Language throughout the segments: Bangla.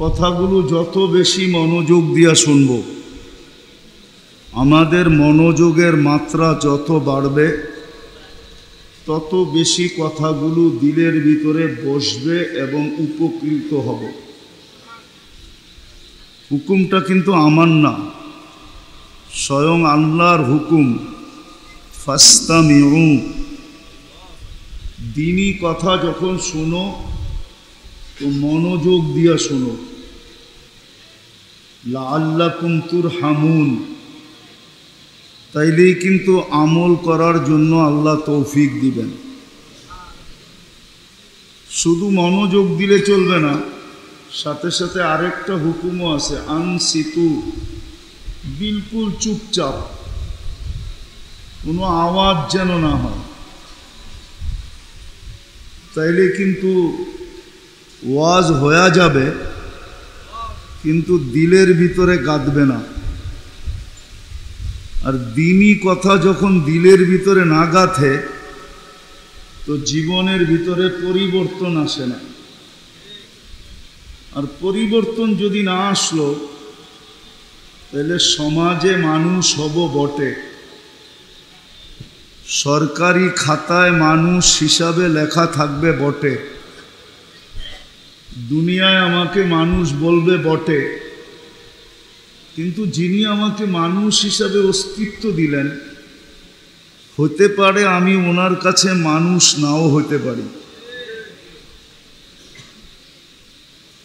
কথাগুলো যত বেশি মনোযোগ দিয়া শুনব, আমাদের মনোযোগের মাত্রা যত বাড়বে তত বেশি কথাগুলো দিলের ভিতরে বসবে এবং উপকৃত হব। হুকুমটা কিন্তু আমার না, স্বয়ং আল্লাহর হুকুম। ফাস্তামিউ, দ্বীনি কথা যখন শোনো তো মনোযোগ দিয়া শোনো। লাআল্লাকুম তুরহামুন, তাইলেই কিন্তু আমল করার জন্য আল্লাহ তৌফিক দিবেন। শুধু মনোযোগ দিলে চলবে না, সাথে সাথে আরেকটা হুকুমও আছে, আনসিতু, বিলকুল চুপচাপ, কোনো আওয়াজ যেন না হয়। তাইলে কিন্তু ওয়াজ হয়ে যাবে, কিন্তু দিলের ভিতরে গাঁথবে না। আর দ্বীনি কথা যখন দিলের ভিতরে না গাঁথে তো জীবনের ভিতরে পরিবর্তন আসে না। আর পরিবর্তন যদি না আসলো তাহলে সমাজে মানুষ হব বটে, সরকারি খাতায় মানুষ হিসাবে লেখা থাকবে বটে, দুনিয়ায় আমাকে মানুষ বলবে বটে, কিন্তু যিনি আমাকে মানুষ হিসাবে অস্তিত্ব দিলেন, হতে পারে আমি ওনার কাছে মানুষ নাও হতে পারি।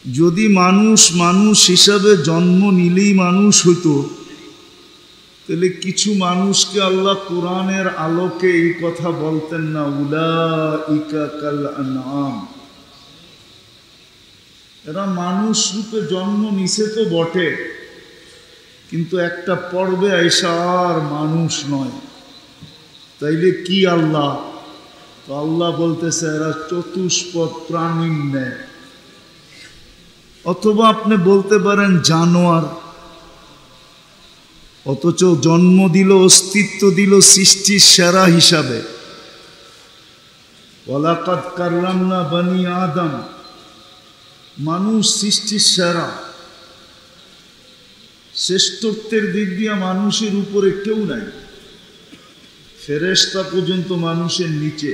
যদি মানুষ মানুষ হিসাবে জন্ম নিলেই মানুষ হইতো, তাহলে কিছু মানুষকে আল্লাহ কোরআনের আলোকে এই কথা বলতেন না, উলাইকা কাল আনআম, এরা মানুষ রূপে জন্ম নিছে তো বটে, কিন্তু একটা পর্বে আইসা আর মানুষ নয়। তাইলে কি আল্লাহ? তো আল্লাহ বলতেছে এরা চতুষ্পদ প্রাণীর ন্যায়। অথবা আপনি বলতে পারেন জানোয়ার, অথচ জন্ম দিল, অস্তিত্ব দিল সৃষ্টির সেরা হিসাবে। ওয়ালাকাদ কাররামনা বনি আদম, মানুষ সৃষ্টির সেরা। শ্রেষ্ঠত্বের দিক দিয়ে মানুষের উপরে কেউ নাই, ফেরেশতা পর্যন্ত মানুষের নিচে।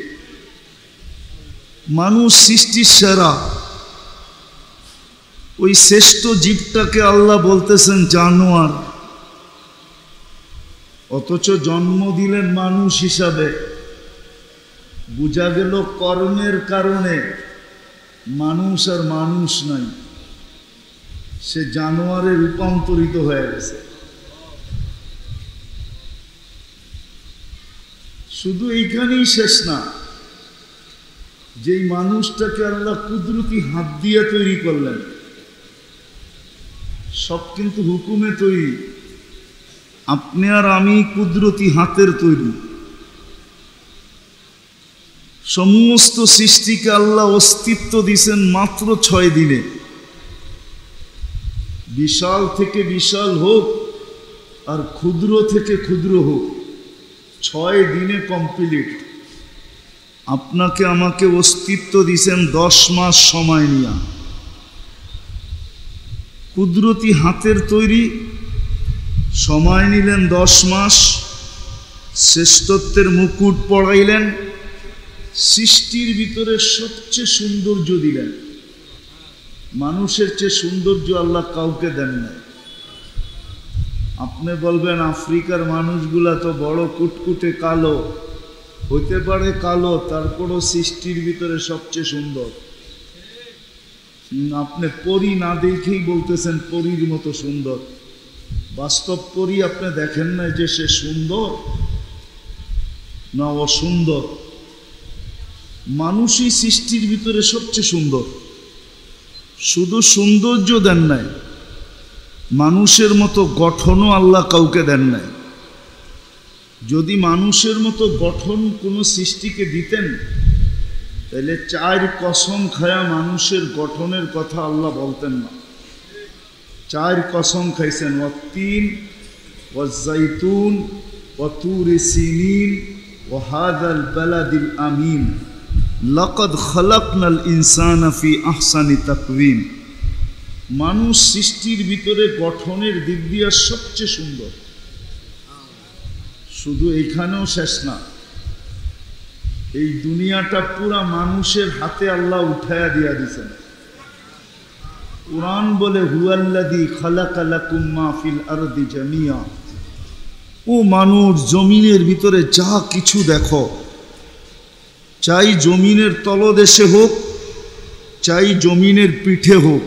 মানুষ সৃষ্টির সেরা, ওই শ্রেষ্ঠ জীবটাকে আল্লাহ বলতেছেন জানোয়ার, অথচ জন্ম দিলেন মানুষ হিসাবে। বোঝা গেল কর্মের কারণে মানুষ আর মানুষ নাই, সে জানোয়ারে রূপান্তরিত হয়ে গেছে। শুধু এইখানেই শেষ না, যেই মানুষটাকে আল্লাহ কুদরতি হাত দিয়ে তৈরি করলেন, সব কিন্তু হুকুমে তৈরি। আপনি আর আমি কুদরতি হাতের তৈরি। সমস্ত সৃষ্টিকে আল্লাহ অস্তিত্ব দিয়েছেন মাত্র 6 দিনে। বিশাল থেকে বিশাল হোক আর ক্ষুদ্র থেকে ক্ষুদ্র হোক, 6 দিনে কমপ্লিট। আপনাকে আমাকে অস্তিত্ব দিয়েছেন 10 মাস সময় নিয়ে। কুদরতি হাতের তৈরি, সময় নিলেন 10 মাস, শ্রেষ্ঠত্বের মুকুট পরাইলেন, সৃষ্টির ভিতরে সবচেয়ে সৌন্দর্য দিলেন। মানুষের চেয়ে সৌন্দর্য আল্লাহ কাউকে দেন না। আপনি বলবেন আফ্রিকার মানুষগুলা তো বড় কুটকুটে কালো, হইতে পারে কালো, তারপরও সৃষ্টির ভিতরে সবচেয়ে সুন্দর। আপনি পরী না দেখেই বলতেছেন পরীর মতো সুন্দর। বাস্তব পরী আপনি দেখেন না যে সে সুন্দর না অসুন্দর। মানুষই সৃষ্টির ভিতরে সবচেয়ে সুন্দর। শুধু সৌন্দর্য দেন নাই, মানুষের মতো গঠনও আল্লাহ কাউকে দেন নাই। যদি মানুষের মতো গঠন কোনো সৃষ্টিকে দিতেন, তাহলে 4 কসম খায়া মানুষের গঠনের কথা আল্লাহ বলতেন না। 4 কসম খাইছেন, ওয়াত্তিন ওয়াজ্জাইতুন ওয়াতুরি সিনিন ওয়াহাদাল বালাদিল আমিন লাকাদ খালাকনাল ইনসানা ফি আহসানি তাকওয়িম। মানুষ সৃষ্টির ভিতরে গঠনের দিক দিয়ে সবচেয়ে সুন্দর। শুধু এখানেও শেষ না, এই দুনিয়াটা পুরা মানুষের হাতে আল্লাহ উঠায়া দিয়া দিয়েছেন। কুরআন বলে হুয়াল্লাযী খালাকা লাকুম মা ফিল আরদি জামিয়া। ও মানুষ, জমিনের ভিতরে যা কিছু দেখো, চাই জমিনের তলদেশে হোক, চাই জমিনের পিঠে হোক,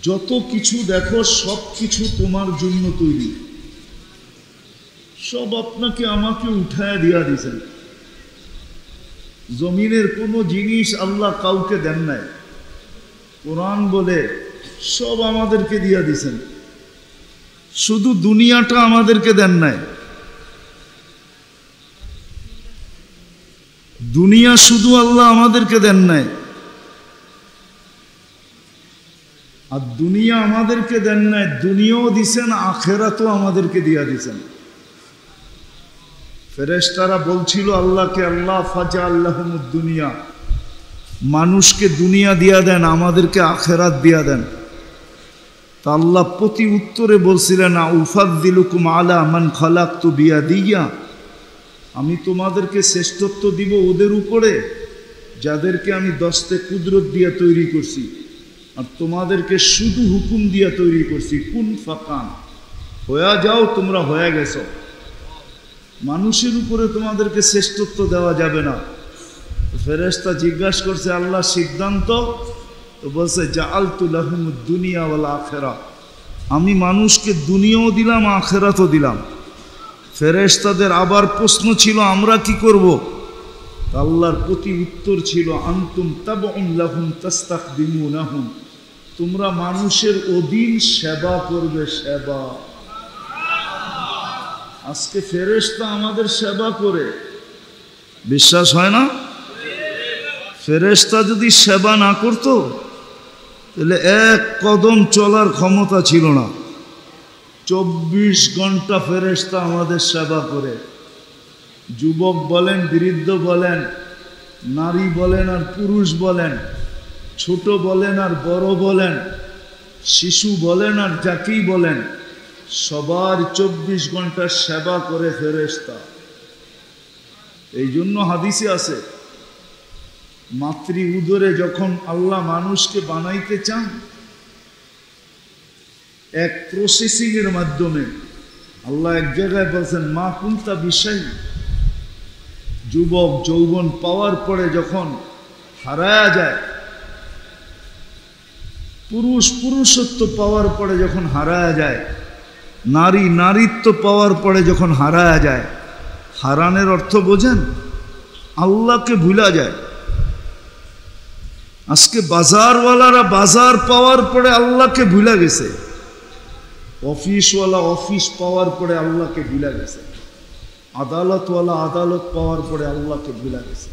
যত কিছু দেখো সব কিছু তোমার জন্য তৈরি। সব আপনাকে আমাকে উঠায়া দিয়া দিয়েছেন। জমিনের কোনো জিনিস আল্লাহ কাউকে দেন নাই। কোরআন বলে সব আমাদেরকে দিয়া দিয়েছেন, শুধু দুনিয়াটা আমাদেরকে দেন নাই। দুনিয়া শুধু আল্লাহ আমাদেরকে দেন নাই, আর দুনিয়া আমাদেরকে দেন নাই, দুনিয়াও দিছেন, আখেরাতও আমাদেরকে দিয়া দিছেন। ফেরেশতারা বলছিল আল্লাহকে, আল্লাহ ফাজআল্লাহুমুদ দুনিয়া, মানুষকে দুনিয়া দিয়া দেন, আমাদেরকে আখেরাত দিয়া দেন। তা আল্লাহ প্রতি উত্তরে বলছিলেন, উফাদ্দিলুকুম আলা মান খালাকতু বিয়াদিয়া, আমি তোমাদেরকে শ্রেষ্ঠত্ব দিব ওদের উপরে যাদেরকে আমি দস্তে কুদরত দিয়া তৈরি করছি, আর তোমাদেরকে শুধু হুকুম দিয়া তৈরি করছি। কুন ফাকান, হয়ে যাও, তোমরা হয়ে গেছো। মানুষের উপরে তোমাদেরকে শ্রেষ্ঠত্ব দেওয়া যাবে না। ফেরেশতা জিজ্ঞাসা করছে, আল্লাহ সিদ্ধান্ত? তো বলছে জাআলতু লাহুমুদ দুনিয়া ওয়াল আখিরা, আমি মানুষকে দুনিয়াও দিলাম, আখিরাতও দিলাম। ফেরেশতাদের আবার প্রশ্ন ছিল, আমরা কি করব? আল্লাহর প্রতি উত্তর ছিল, আনতুম তাবউন লাহুম তাস্তাখদিমুনাহুম, তোমরা মানুষের অধীন সেবা করবে। সেবা। আজকে ফেরেশতা আমাদের সেবা করে, বিশ্বাস হয় না? ফেরেশতা যদি সেবা না করত তাহলে এক কদম চলার ক্ষমতা ছিল না। 24 ঘন্টা ফেরেশতা আমাদের সেবা করে। যুবক বলেন, বৃদ্ধ বলেন, নারী বলেন আর পুরুষ বলেন, ছোট বলেন আর বড় বলেন, শিশু বলেন আর যাকেই বলেন, সবার 24 ঘন্টা সেবা করে ফেরেশতা। এই জন্য হাদিসে আছে, মাতৃ উদরে যখন আল্লাহ মানুষকে বানাইতে চান, এক প্রসেসিং এর মাধ্যমে আল্লাহ এক জায়গায় বলছেন, মা কুনতা বিষয়, যুবক যৌবন পাওয়ার পরে যখন হারায়া যায়, পুরুষ পুরুষত্ব পাওয়ার পরে যখন হারায়া যায়, নারী নারীত্ব পাওয়ার পরে যখন হারায়া যায়, হারানের অর্থ বোঝেন? আল্লাহকে ভুলা যায়। আজকে বাজারওয়ালারা বাজার পাওয়ার পরে আল্লাহকে ভুলা গেছে, অফিসওয়ালা অফিস পাওয়ার পরে আল্লাহকে ভুলা গেছে, আদালতওয়ালা আদালত পাওয়ার পরে আল্লাহকে ভুলা গেছে,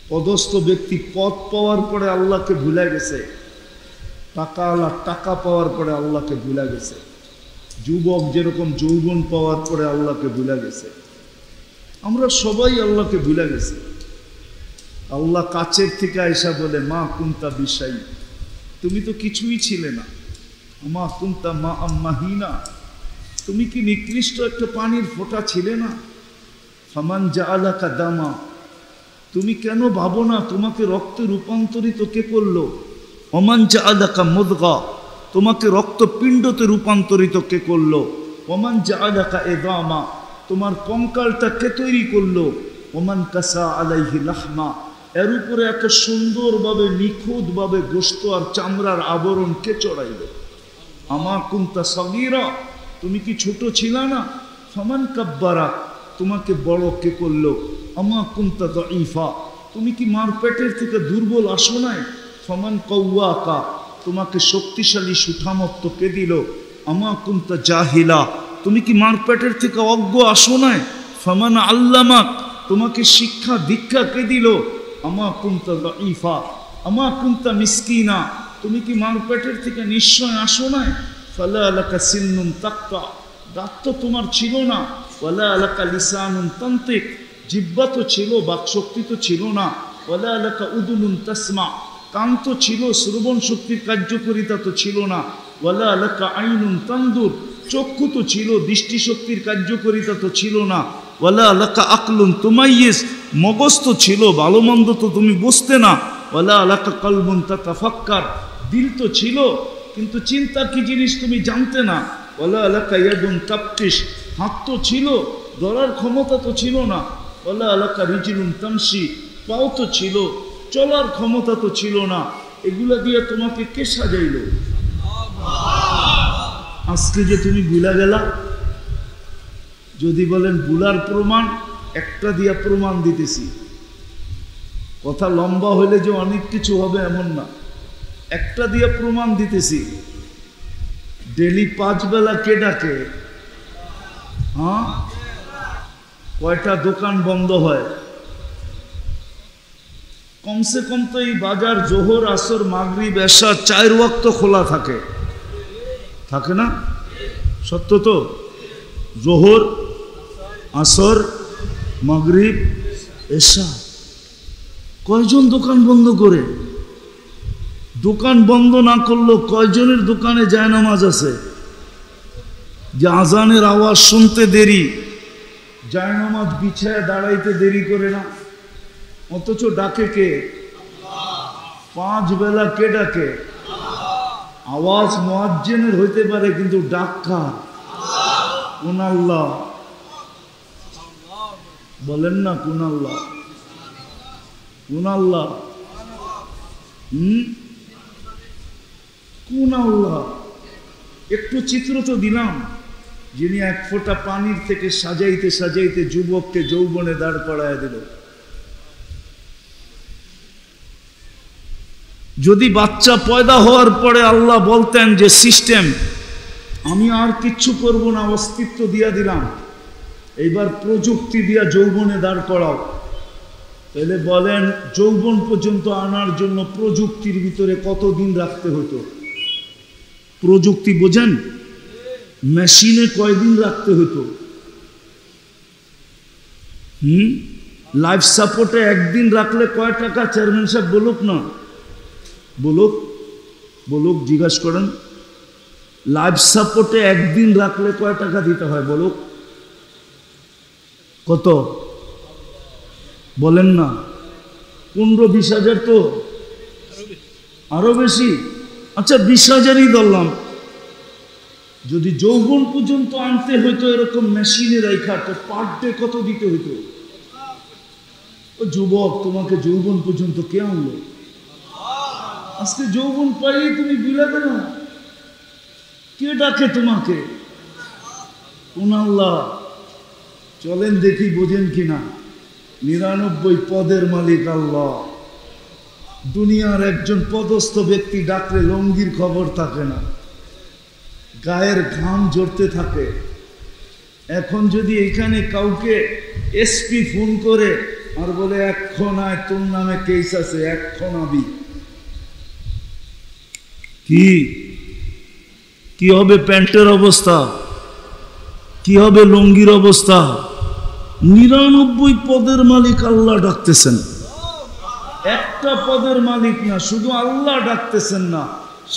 পদস্থ ব্যক্তি পদ পাওয়ার পরে আল্লাহকে ভুলা গেছে, টাকাওয়ালা টাকা পাওয়ার পরে আল্লাহকে ভুলা গেছে, যুবক যেরকম যৌবন পাওয়ার পরে আল্লাহকে ভুলা গেছে। আমরা সবাই আল্লাহকে ভুলা গেছি। আল্লাহ কাছের থেকে আয়েশা বলে, মা কুনতা বিষয়, তুমি তো কিছুই ছিলে না। মা কুনতা মা আম্মাহিনা, তুমি কি নিকৃষ্ট একটা পানির ফোঁটা ছিলে না? ফামান জাআলাকা দামা, তুমি কেন ভাবো না তোমাকে রক্তে রূপান্তরিত কে করলো? ওমান জাআলাকা মুদগা, তোমাকে রক্তপিণ্ডতে রূপান্তরিত কে করলো? ওমান জাআলাকা ইদামা, তোমার কঙ্কালটা কে তৈরি করলো? ওমান কাসা আলাইহি লাহমা, এর উপরে এত সুন্দরভাবে নিখুঁতভাবে গোশত আর চামড়ার আবরণ কে চড়াইল? আমা কুনতা সগীরা, তুমি কি ছোট ছিলা না? ফামান কাব্বারা, তোমাকে বড় কে করলো? আমা কুনতা দাঈফা, তুমি কি মার পেটের থেকে দুর্বল আসো নাই? ফামান কওয়াকা, তোমাকে শক্তিশালী সুঠামত্ব কে দিল? আমা কুনতা জাহিলা, তুমি কি মার পেটের থেকে অজ্ঞ আসো নাই? ফামান আল্লামাক, তোমাকে শিক্ষা দীক্ষা কে দিল? আমা কুনতা দাঈফা, আমা কুনতা মিসকিনা, তুমি কি মার পেটের থেকে নিশ্চয় আসো নাই? ফালা লাকা সিন্নুন তাক্তা, দাঁত তো তোমার ছিল না। ওয়ালা লাকা লিসানুন তান্তিক, জিহ্বা তো ছিল, বাকশক্তি তো ছিল না। ওয়ালা লাকা উদুনুন তাসমা, কান তো ছিল, শ্রবণ শক্তির কার্যকারিতা তো ছিল না। ওয়ালা লাকা আইনুন তানদুর, চক্ষু তো ছিল, দৃষ্টিশক্তির কার্যকারিতা তো ছিল না। ওয়ালা লাকা আকলুন তুমাইয়িজ, মগজ তো ছিল, ভালো মন্দ তো তুমি বুঝতে না। ওয়ালা লাকা কলবুন তাতাফাক্কার, দিল তো ছিল কিন্তু চিন্তা কি জিনিস তুমি জানতে না। ওয়ালা লাকা ইয়াদুন তাবতিশ, হাত তো ছিল, ধরার ক্ষমতা তো ছিল না। ওয়ালা লাকা রিজলুন তামশি, পাও তো ছিল, চলার ক্ষমতা তো ছিল না। এগুলা দিয়ে তোমাকে কে সাজাইল? আজকে যে তুমি ভুলা গেলা, যদি বলেন ভুলার প্রমাণ, একটা দিয়া প্রমাণ দিতেছি। কথা লম্বা হইলে যে অনেক কিছু হবে এমন না, একটা দিয়ে প্রমাণ দিতেছি। ডেলি 5 বেলা কে ডাকে? হ্যাঁ, কয়টা দোকান বন্ধ হয়? কমসে কম তো এই বাজার জোহর আসর মাগরিব এশা 4 ওয়াক্ত খোলা থাকে, থাকে না? সত্য তো? জোহর, আসর, মাগরিব, এশা। কয়জন দোকান বন্ধ করে? দোকান বন্ধ না করলেও কয়জনের দোকানে জায়নামাজ আছে যে আজানের আওয়াজ শুনতে দেরি, জায়নামাজ বিছায় দাঁড়াইতে দেরি করে না? অথচ ডাকে কে? 5 বেলা কে ডাকে? আওয়াজ মুয়াজ্জিনের হইতে পারে কিন্তু ডাক কার? কোন আল্লাহ? বলেন না কোন আল্লাহ? কোন আল্লাহ? কোন আল্লাহ? একটু চিত্র তো দিলাম, যিনি 1 ফোঁটা পানির থেকে সাজাইতে সাজাইতে যুবককে যৌবনে দাঁড় করায় দিল। যদি বাচ্চা পয়দা হওয়ার পরে আল্লাহ বলতেন যে সিস্টেম, আমি আর কিচ্ছু করব না, অস্তিত্ব দিয়া দিলাম, এইবার প্রযুক্তি দিয়া যৌবনে দাঁড় করাও, তাহলে বলেন যৌবন পর্যন্ত আনার জন্য প্রযুক্তির ভিতরে কতদিন রাখতে হতো? প্রযুক্তি বোঝেন? মেশিনে কয়দিন রাখতে হতো? লাইফ সাপোর্টে 1 দিন রাখলে কয় টাকা? চেয়ারম্যান সাহেব বলুক না, বলুক, বলুক, জিজ্ঞাসা করেন। লাইফ সাপোর্টে 1 দিন রাখলে কয় টাকা দিতে হয় বলুক? কত বলেন না? 15-20 হাজার তো? আরো বেশি? আচ্ছা 20 হাজারই ধরলাম। যদি যৌবন পর্যন্ত আনতে হইতো এরকম মেশিনে রাখা, তো পার ডে কত দিতে হইতো? ও যুবক, তোমাকে যৌবন পর্যন্ত কে আনলো? আজকে যৌবন পাইয়ে তুমি বিলাবে না, কে ডাকে তোমাকে? কোন আল্লাহ? চলেন দেখি বোঝেন কিনা। 99 পদের মালিক আল্লাহ। দুনিয়ার একজন পদস্থ ব্যক্তি ডাকলে লঙ্গির খবর থাকে না, গায়ের ঘাম ঝরতে থাকে। এখন যদি এখানে কাউকে এসপি ফোন করে আর বলে এখন আয়, তোর নামে কেস আছে, এখন আবি, কি হবে? প্যান্টের অবস্থা কি হবে? লুঙ্গির অবস্থা? 99 পদের মালিক আল্লাহ ডাকতেছেন, একটা পদের মালিক না, শুধু আল্লাহ ডাকতেছেন না,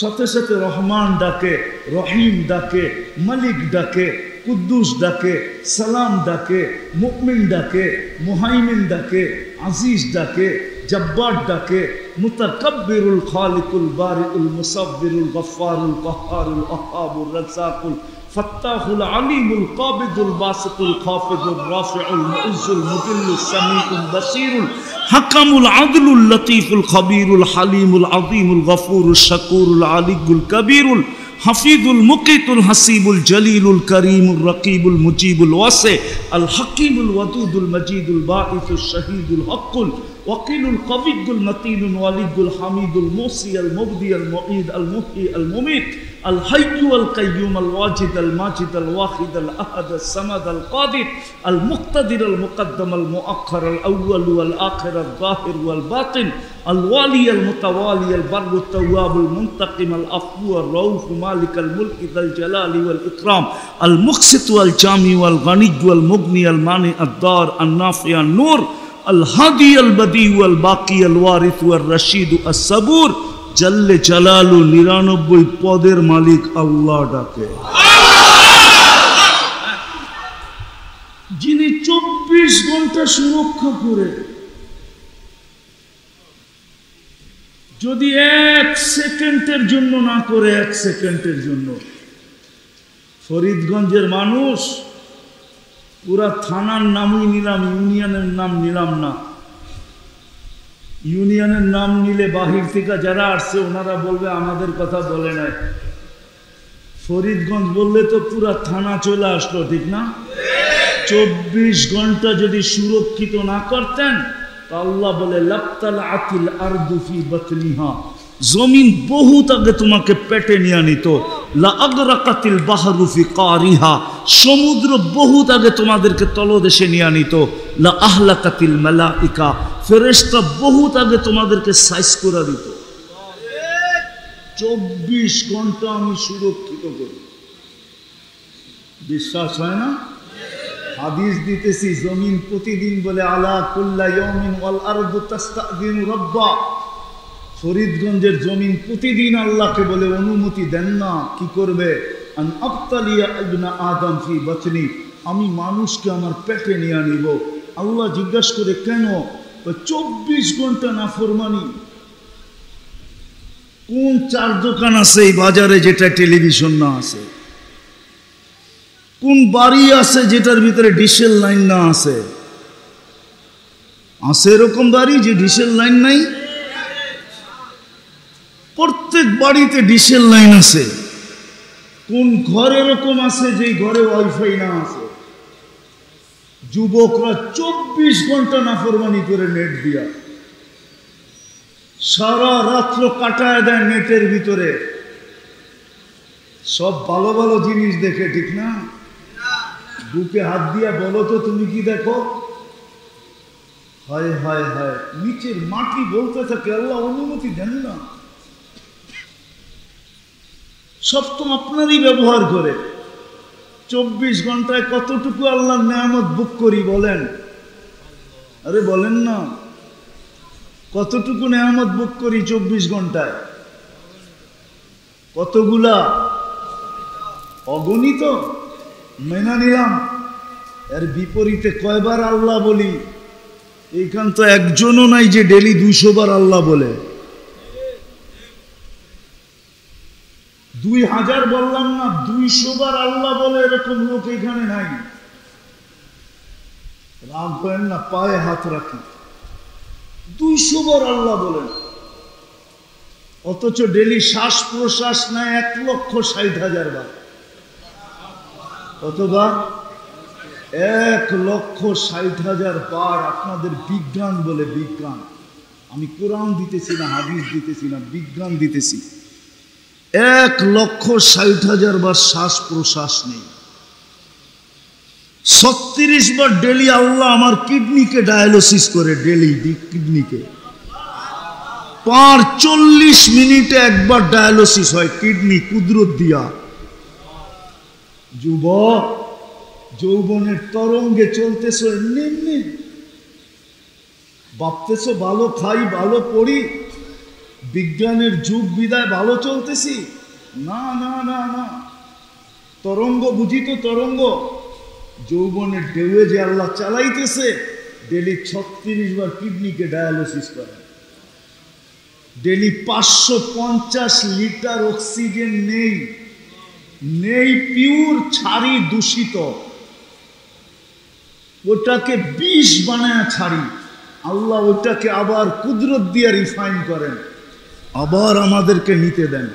সাথে সাথে রহমান ডাকে, রহিম ডাকে, মালিক ডাকে, কুদ্দুস ডাকে, সালাম ডাকে, মুমিন ডাকে, মুহাইমিন ডাকে, আজিজ ডাকে, জব্বার ডাকে, মুতাকাব্বিরুল খালিকুল বারিউল মুসাব্বিরুল গফফারুল কহ্হারুল ওয়াহ্হাবুর রাজ্জাকুল ফাত্তাহুল আলিমুল কাবিদুল বাসিতুল খাফিদুর রাফিউল মুইজ্জুল মুদিল্লুস সামিউল বাসীরুল হাকামুল আদলুল লতীফুল খবীরুল হালিমুল আযীমুল গফুরুল শাকুরুল আলিয়ুল কবীরুল হাফিজুল মুকিতুল হাসিবুল জলিলুল করিমুল রকিবুল মুজিবুল ওয়াসি আল হাকিমুল ওয়াদুদুল মজিদুল বাঈসুল শহীদুল হকুল ওয়াকিলুল কবিয়ুল মতিনুল ওয়ালিয়ুল হামিদুল মুসি আল মুবদি আল মুঈদ আল মুহয়ি আল মুমীত আল হাইয়্যু আল কাইয়্যুম আল ওয়াজিদ আল মাজিদ আল ওয়াহিদ আল আহাদ আল সামাদ আল কাদির আল মুক্তাদির আল মুকদ্দম আল মুআখ্খার আল আউয়াল ওয়াল আখির আল যাহির ওয়াল বাতিন আল ওয়ালি আল মুতাওয়ালি আল বাররু তাওয়াব আল মুনতাকিম আল আফু আর রাউফ মালিক আল মুলক যাল জালালি ওয়াল ইকরাম আল মুকসিত ওয়াল জামি ওয়াল গনি ওয়াল মুগনি আল মানি আদ দার আন নাফি আন নূর আল হাদি আল বাদি ওয়াল বাকি আল ওয়ারিস ওয়ার রশিদ আস সাবুর, জাল্লে জালালু 99 পদের মালিক আল্লাহ ডাকে। যিনি 24 ঘন্টা সুরক্ষা করে, যদি 1 সেকেন্ডের জন্য না করে, 1 সেকেন্ডের জন্য, ফরিদগঞ্জের মানুষ পুরা থানার নামই নিলাম, ইউনিয়নের নাম নিলাম না। ইউনিয়নের নাম নিলে বাহির থেকে যারা আসছে ওনারা বলবে আমাদের কথা বলে নাই। ফরিদগঞ্জ বললে তো পুরা থানা চলে আসলো, ঠিক না? 24 ঘন্টা যদি সুরক্ষিত না করতেন, তা আল্লাহ বলে লাপ্তালাতিল আরদু ফি বাতনিহা, জমিন বহুত আগে তোমাকে পেটে নিয়ে নিত। লা আগরাকাতিল বাহরু ফি কারিহা, সমুদ্র বহুত আগে তোমাদেরকে তলদেশে নিয়ে নিত। লা আহলাকাতিল মালাইকা, ফেরেশতা বহুত আগে তোমাদেরকে সাইজ করে দিত। 24 ঘন্টা আমি সুরক্ষিত করি। বিশ্বাস হয় না? হাদিস দিতেছি, জমিন প্রতিদিন বলে আলা কুল্লা ইয়াউমিন ওয়াল আরদু তাস্তাযিনু রাব্বা। ফরিদগঞ্জের জমিন প্রতিদিন আল্লাহকে বলে অনুমতি দেন না, কি করবে? আন আবতালিয়া ইবনা আদম ফি বাতনি, আমি মানুষকে আমার পেটে নিয়ে নিব। আল্লাহ জিজ্ঞাসা করে কেন? 24 ঘন্টা নাফরমানি। কোন 4 দোকান আছে এই বাজারে যেটা টেলিভিশন না আছে? কোন বাড়ি আছে যেটার ভিতরে ডিশেল লাইন না আছে? আছে এরকম বাড়ি যে ডিশেল লাইন নাই? প্রত্যেক বাড়িতে ডিশেল লাইন আছে। কোন ঘর এরকম আছে যে ঘরে ওয়াইফাই না আছে? যুবকরা 24 ঘন্টা নাফরমানি করে নেট দিয়া সারা রাত্র কাটায় দেয় নেটের ভিতরে, সব ভালো ভালো জিনিস দেখে, ঠিক না? বুকে হাত দিয়া বলো তো তুমি কি দেখো? হায় হায় হায়, নিচের মাটি বলতে থাকে আল্লাহ অনুমতি দেন না। সব তো আপনারই ব্যবহার করে। 24 ঘন্টায় কতটুকু আল্লাহর নেয়ামত বুক করি বলেন? আরে বলেন না, কতটুকু নেয়ামত বুক করি 24 ঘন্টায়? কতগুলা? অগণিত। মেনা নিলাম। এর বিপরীতে কয়বার আল্লাহ বলি? এইখান তো একজনও নাই যে ডেলি 200 বার আল্লাহ বলে। 2000 বললাম না, 200 বার আল্লাহ বলে এরকম লোক এখানে নাই। রাগ করেন না, পায়ে হাত রাখি। 200 বার আল্লাহ বলেন, অথচ ডেলি শ্বাস প্রশ্বাস নেয় 1,60,000 বার। কতবার? 1,60,000 বার। আপনাদের বিজ্ঞান বলে, বিজ্ঞান। আমি কোরআন দিতেছি না, হাদিস দিতেছি না, বিজ্ঞান দিতেছি। 1,60,000 বার শ্বাস প্রশ্বাস নেই। 36 বার ডেলি আল্লাহ আমার কিডনিকে ডায়ালিসিস করে, ডেলি কিডনিকে 40 মিনিটে একবার ডায়ালিসিস হয় কিডনি কুদরত দিয়া। যুবক, যৌবনের তরঙ্গে চলতেছ এমনি, ভাবতেছ ভালো খাই ভালো পড়ি, বিজ্ঞানের যুগ বিদায় ভালো চলতেছি। না না না না, তরঙ্গ বুঝি তো তরঙ্গ। যৌবনের ঢেউয়ে যে আল্লাহ চালাইতেছে, ডেলি 36 বার কিডনিকে ডায়ালিসিস করে। ডেলি 550 লিটার অক্সিজেন নেই, পিওর ছাড়ি দূষিত, ওটাকে বিষ বানায় ছাড়ি। আল্লাহ ওটাকে আবার কুদরত দিয়ে রিফাইন করেন, আবার আমাদেরকে নিতে দেন।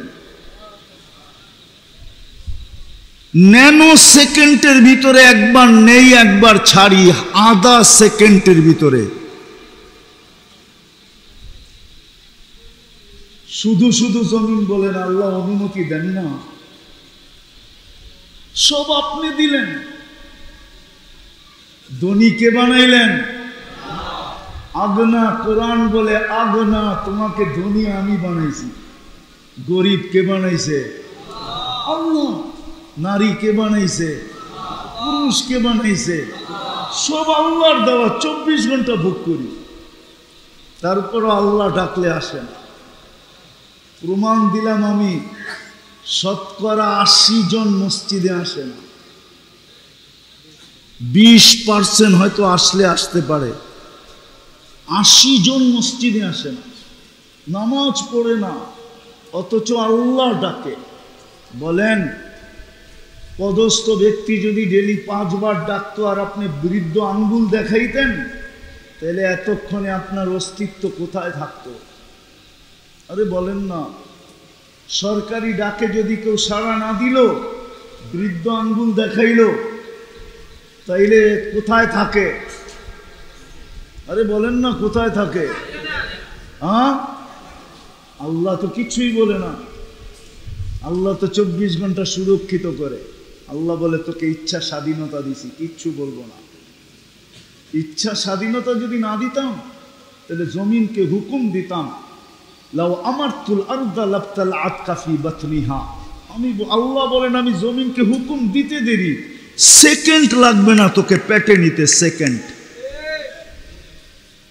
ন্যানো সেকেন্ডের ভিতরে একবার নেই, একবার ছাড়ি, আধা সেকেন্ডের ভিতরে। শুধু শুধু জমিন বলেন আল্লাহ অনুমতি দেন না। সব আপনি দিলেন। ধনী কে বানাইলেন? আগনা। কোরআন বলে আগনা, তোমাকে ধনী আমি বানাইছি। গরিব কে বানাইছে? আল্লাহ। নারী কে বানাইছে? পুরুষ কে বানাইছে? সব আল্লাহর দেওয়া, 24 ঘন্টা ভোগ করি, তারপরও আল্লাহ ডাকলে আসে না। প্রমাণ দিলাম আমি, শতকরা 80 জন মসজিদে আসে না। 20% হয়তো আসলে আসতে পারে, 80 জন মসজিদে আসে না, নামাজ পড়ে না, অথচ আল্লাহ ডাকে। বলেন, পদস্থ ব্যক্তি যদি ডেলি 5 বার ডাকতো আর আপনি বৃদ্ধ আঙ্গুল দেখাইতেন, তাহলে এতক্ষণে আপনার অস্তিত্ব কোথায় থাকতো? আরে বলেন না, সরকারি ডাকে যদি কেউ সাড়া না দিল, বৃদ্ধ আঙ্গুল দেখাইল, তাইলে কোথায় থাকে? আরে বলেন না, কোথায় থাকে? হ্যাঁ, আল্লাহ তো কিছুই বলে না। আল্লাহ তো 24 ঘন্টা সুরক্ষিত করে। আল্লাহ বলে, তোকে ইচ্ছা স্বাধীনতা দিছি, কিচ্ছু বলবো না। ইচ্ছা স্বাধীনতা যদি না দিতাম, তাহলে জমিনকে হুকুম দিতাম, লাউ আমারতুল আরদা লাবতালাআত কাফি বাতনিহা। আমি আল্লাহ বলেন, আমি জমিনকে হুকুম দিতে দেরি, সেকেন্ড লাগবে না তোকে পেটে নিতে। সেকেন্ড,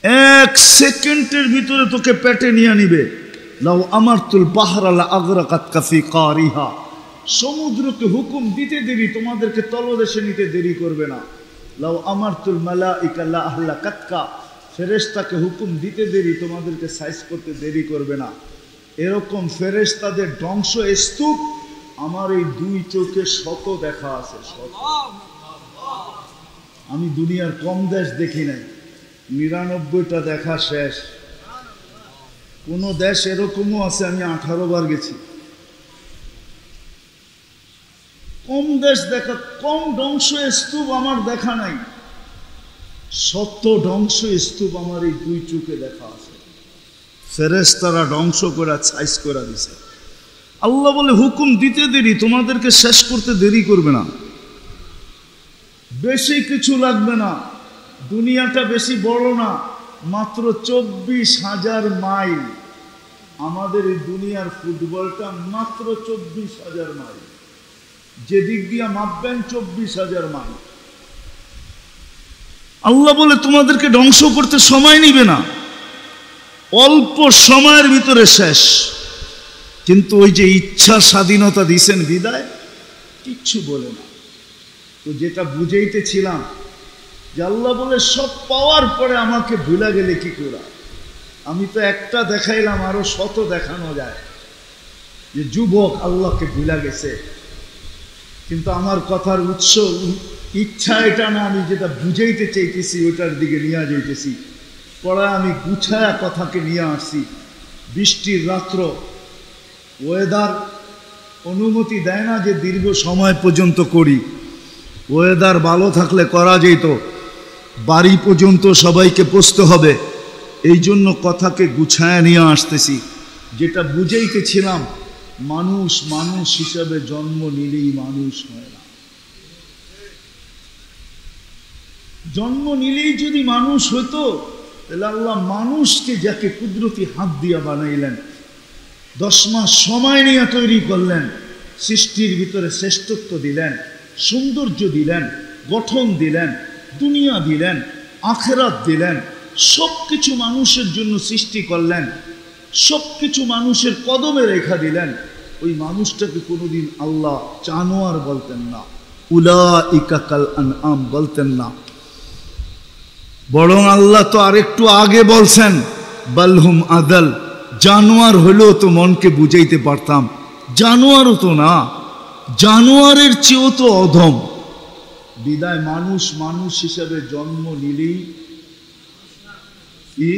1 সেকেন্ডের ভিতরে তোকে পেটে নিয়ে নিবে। লাউ আমারতুল বাহরা লা আগরাকাত কাফি কারিহা। সমুদ্রকে হুকুম দিতে দেরি, তোমাদেরকে তলদেশে নিতে দেরি করবে না। লাউ আমারতুল মালাইকা লা আহলাকাতকা। ফেরেশতাকে হুকুম দিতে দেরি, তোমাদেরকে সাইজ করতে দেরি করবে না। এরকম ফেরেশতাদের ধ্বংস স্তূপ আমার এই 2 চোখে শত দেখা আছে, শত। আমি দুনিয়ার কম দেশ দেখি নাই, 99টা দেখা শেষ। কোন দেশ এরকমও আছে আমি 18 বার গেছি। কম দেশ দেখা, কম ধ্বংস স্তূপ আমার দেখা নাই, শত ধ্বংস স্তূপ আমার এই 2 চোখে দেখা আছে। ফেরেশতারা ধ্বংস করে সাইজ করে দিছে। আল্লাহ বলে, হুকুম দিতে দেরি, তোমাদেরকে শেষ করতে দেরি করবে না। বেশি কিছু লাগবে না, দুনিয়াটা বেশি বড় না, মাত্র 24,000 মাইল। আমাদের এই দুনিয়ার ফুটবলটা মাত্র 24,000 মাইল। যেদিক দিয়ে মাপবেন 24,000 মাইল। আল্লাহ বলে, তোমাদেরকে ধ্বংস করতে সময় নিবে না, অল্প সময়ের ভিতরে শেষ। কিন্তু ওই যে ইচ্ছা স্বাধীনতা দিছেন বিদায়, কিচ্ছু বলে না। তো যেটা বুঝাইতেছিলাম, যে আল্লাহ বলে, সব পাওয়ার পরে আমাকে ভুলা গেলে কি করে? আমি তো একটা দেখাইলাম, আরো শত দেখানো যায়। যে যুবক আল্লাহকে ভুলা গেছে, কিন্তু আমার কথার উৎস ইচ্ছা এটা না, আমি যেটা বুঝাইতে চাইতেছি ওটার দিকে নিয়ে যাইতেছি। পরে আমি গুছায়া কথাকে নিয়ে আসছি। বৃষ্টির রাত্র, ওয়েদার অনুমতি দেয় না যে দীর্ঘ সময় পর্যন্ত করি। ওয়েদার ভালো থাকলে করা যেত, বাড়ি পর্যন্ত সবাইকে পৌঁছতে হবে, এই জন্য কথাকে গুছায়া নিয়ে আসতেছি। যেটা বুঝাইতেছিলাম, মানুষ মানুষ হিসাবে জন্ম নিলেই মানুষ হয় না। জন্ম নিলেই যদি মানুষ হইতো, তাহলে আল্লাহ মানুষকে যাকে কুদরতি হাত দিয়া বানাইলেন, 10 মাস সময় নিয়ে তৈরি করলেন, সৃষ্টির ভিতরে শ্রেষ্ঠত্ব দিলেন, সৌন্দর্য দিলেন, গঠন দিলেন, দুনিয়া দিলেন, আখেরাত দিলেন, সব কিছু মানুষের জন্য সৃষ্টি করলেন, সব কিছু মানুষের কদমে রেখা দিলেন। ওই মানুষটাকে কোনোদিন আল্লাহ জানোয়ার বলতেন না, উলাইকা কাল আনআম বলতেন না। বরং আল্লাহ তো আরেকটু আগে বলছেন, বালহুম আদাল। জানোয়ার হলেও তো মনকে বুঝাইতে পারতাম, জানোয়ারও তো না, জানোয়ারের চেয়েও তো অধম। বিদায় মানুষ মানুষ হিসাবে জন্ম নিলেই কি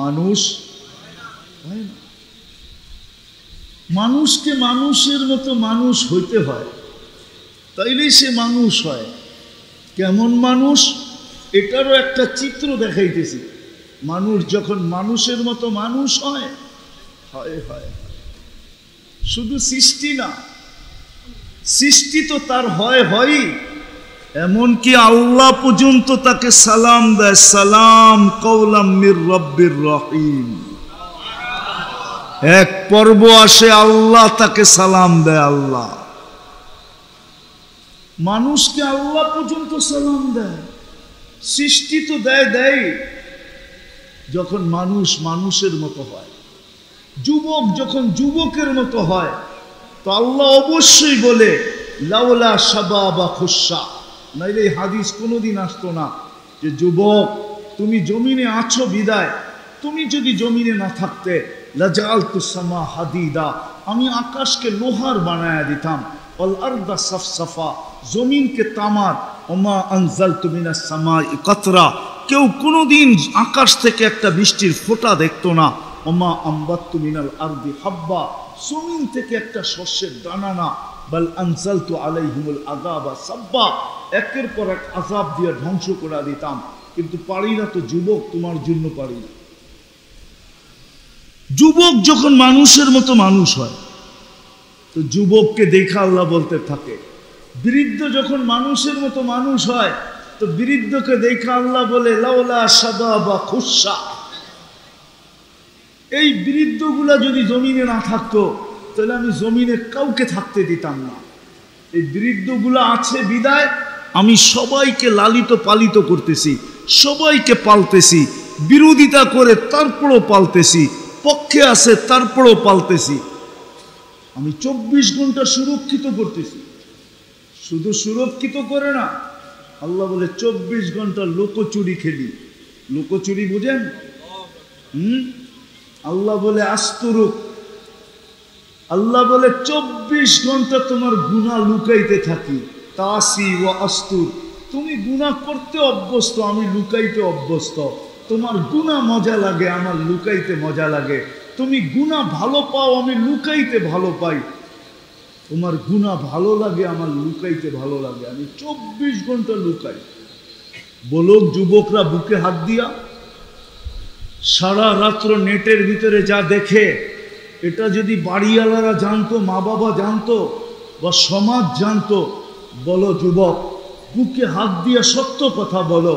মানুষ হয় না। মানুষকে মানুষের মতো মানুষ হইতে হয়, তাইলেই সে মানুষ হয়। কেমন মানুষ, এটারও একটা চিত্র দেখাইতেছি। মানুষ যখন মানুষের মতো মানুষ হয়, হয় হয় শুধু সৃষ্টি না, সৃষ্টি তো তার হয় হয়ই, এমনকি আল্লাহ পর্যন্ত তাকে সালাম দেয়, সালাম কওলাম মির রব্বির রহিম। এক পর্ব আসে, আল্লাহ তাকে সালাম দেয়। আল্লাহ মানুষকে আল্লাহ পর্যন্ত সালাম দেয়। সৃষ্টি তো দেয় যখন মানুষ মানুষের মতো হয়, যুবক যখন যুবকের মতো হয়, তো আল্লাহ অবশ্যই বলে লাউলা শাবাবা খুশা, নাইলে এই হাদিস কোনোদিন আসতো না যে যুবক তুমি জমিনে আছো বিদায়, তুমি যদি জমিনে না থাকতে লাজালতু সামা হাদিদা, আমি আকাশকে লোহার বানায়া দিতাম, ওয়াল আরদা সাফসাফা, জমিনকে তামার, ওমা আনজালতু মিনাস সামাই কাতরা, কেউ কোনোদিন আকাশ থেকে একটা বৃষ্টির ফোঁটা দেখতো না, ওমা আম্বাত্তু মিনাল আরদি হাব্বা, জমিন থেকে একটা শস্যের দানা না, বাল আনজালতু আলাইহিমুল আযাবা সাব্বা, একের পর এক আযাব দিয়ে ধ্বংস করে দিতাম, কিন্তু পারি না তো যুবক, তোমার জন্য পারি না। যুবক যখন মানুষের মতো মানুষ হয়, তো যুবককে দেখা আল্লাহ বলতে থাকে। বৃদ্ধ যখন মানুষের মতো মানুষ হয়, তো বৃদ্ধকে দেখা আল্লাহ বলে লাউলা শাবাবা খুশা। এই বৃদ্ধগুলা যদি জমিনে না থাকতো, তাহলে আমি জমিনে কাউকে থাকতে দিতাম না। এই বৃদ্ধগুলা আছে বিদায় আমি সবাইকে লালিত পালিত করতেছি, সবাইকে পালতেছি, বিরোধিতা করে তারপরও পালতেছি, পক্ষে আছে তারপরও পালতেছি। আমি 24 ঘন্টা সুরক্ষিত করতেছি। শুধু সুরক্ষিত করে না, আল্লাহ বলে 24 ঘন্টা লোকচুরি খেলি। লোকচুরি বুঝেন? আল্লাহ বলে আস্তুরুক, আল্লাহ বলে 24 ঘন্টা তোমার গুনাহ লুকাইতে থাকি। তাসি ওয়া আস্তুর, তুমি গুনাহ করতে অভ্যস্ত, আমি লুকাইতে অভ্যস্ত। তোমার গুনাহ মজা লাগে, আমার লুকাইতে মজা লাগে। তুমি গুনাহ ভালো পাও, আমি লুকাইতে ভালো পাই। তোমার গুনাহ ভালো লাগে, আমার লুকাইতে ভালো লাগে। আমি 24 ঘন্টা লুকাই। বলো যুবকরা বুকে হাত দিয়া, সারা রাত্র নেটের ভিতরে যা দেখে, এটা যদি বাড়িওয়ালারা জানতো, মা বাবা জানতো, বা সমাজ জানতো, বলো যুবক বুকে হাত দিয়া সত্য কথা বলো,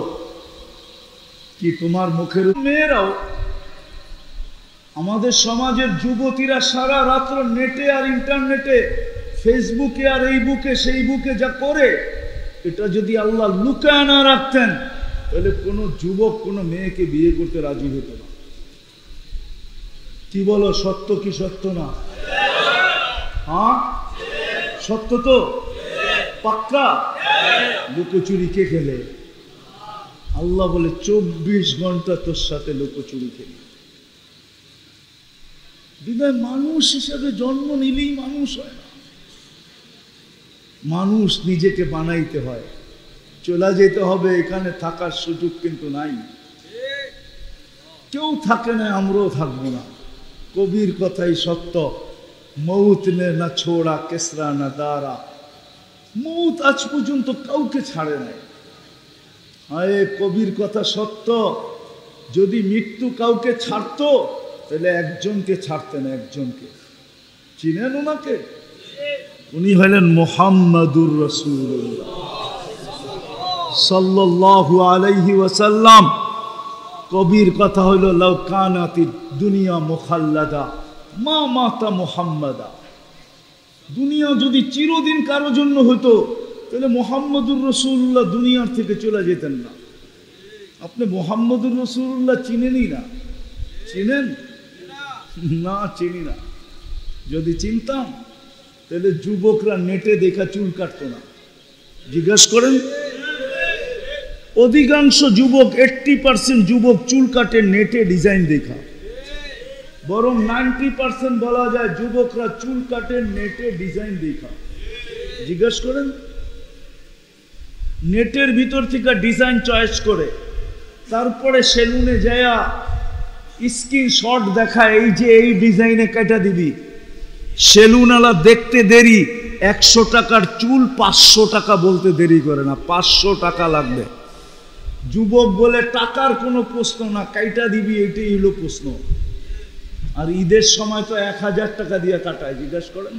কি তোমার মুখের? মেয়েরাও, আমাদের সমাজের যুবতীরা সারা রাত্র নেটে আর ইন্টারনেটে, ফেসবুকে আর এই বুকে সেই বুকে যা করে, এটা যদি আল্লাহ লুকায় না রাখতেন, তাহলে কোনো যুবক কোনো মেয়েকে বিয়ে করতে রাজি হতো না। কি বলো, সত্য কি সত্য না? হ্যাঁ সত্য তো, পাক্কা। লুকোচুরি কে খেলে? আল্লাহ বলে 24 ঘন্টা তোর সাথে লুকোচুরি খেলি। বিদায় মানুষ হিসাবে জন্ম নিলেই মানুষ হয় না, মানুষ নিজেকে বানাইতে হয়। চলে যেতে হবে, এখানে থাকার সুযোগ কিন্তু নাই। কেউ থাকে না, আমরাও থাকবো না। কবির কথাই সত্য, মৌত নে না ছোড়া কেসরা না দারা, মৌত আজ পর্যন্ত কাউকে ছাড়ে নাই। আরে কবির কথা সত্য, যদি মৃত্যু কাউকে ছাড়তো, তাহলে একজনকে ছাড়তেন, একজনকে। চিনেন ওনাকে? উনি হলেন মুহাম্মাদুর রাসূলুল্লাহ সাল্লাল্লাহু আলাইহি ওয়াসাল্লাম। কবির কথা হইল লাউ কানাতিদ দুনিয়া মুখাল্লাদা মা মাতা মুহাম্মাদা। দুনিয়া যদি চিরদিন কারো জন্য হতো, তাহলে মুহাম্মাদুর রাসূলুল্লাহ দুনিয়ার থেকে চলে যেতেন না। আপনি মুহাম্মাদুর রাসূলুল্লাহ চিনেনই না। চিনেন না? চিনি না। যদি চিনতাম, তাহলে যুবকরা নেটে দেখা চুল কাটতো না। জিজ্ঞেস করেন, অধিকাংশ যুবক, 80% যুবক চুল কাটে নেটে ডিজাইন দেখা। বরং 90% বলা যায় যুবকরা চুল কাটে নেটে ডিজাইন দেখা। জিজ্ঞেস করেন, নেটের ভিতর থেকে ডিজাইন চয়েস করে, তারপরে সেলুনে যায়া স্ক্রিনশট দেখায়, এই যে এই ডিজাইনে কাটা দিবি। সেলুনওয়ালা দেখতে দেরি, 100 টাকার চুল 500 টাকা বলতে দেরি করে না, 500 টাকা লাগবে। যুবক বলে টাকার কোনো প্রশ্ন না, কাইটা দিবি, এটাই হলো প্রশ্ন। আর ঈদের সময় তো 1000 টাকা দিয়ে কাটায়। জিজ্ঞেস করেন,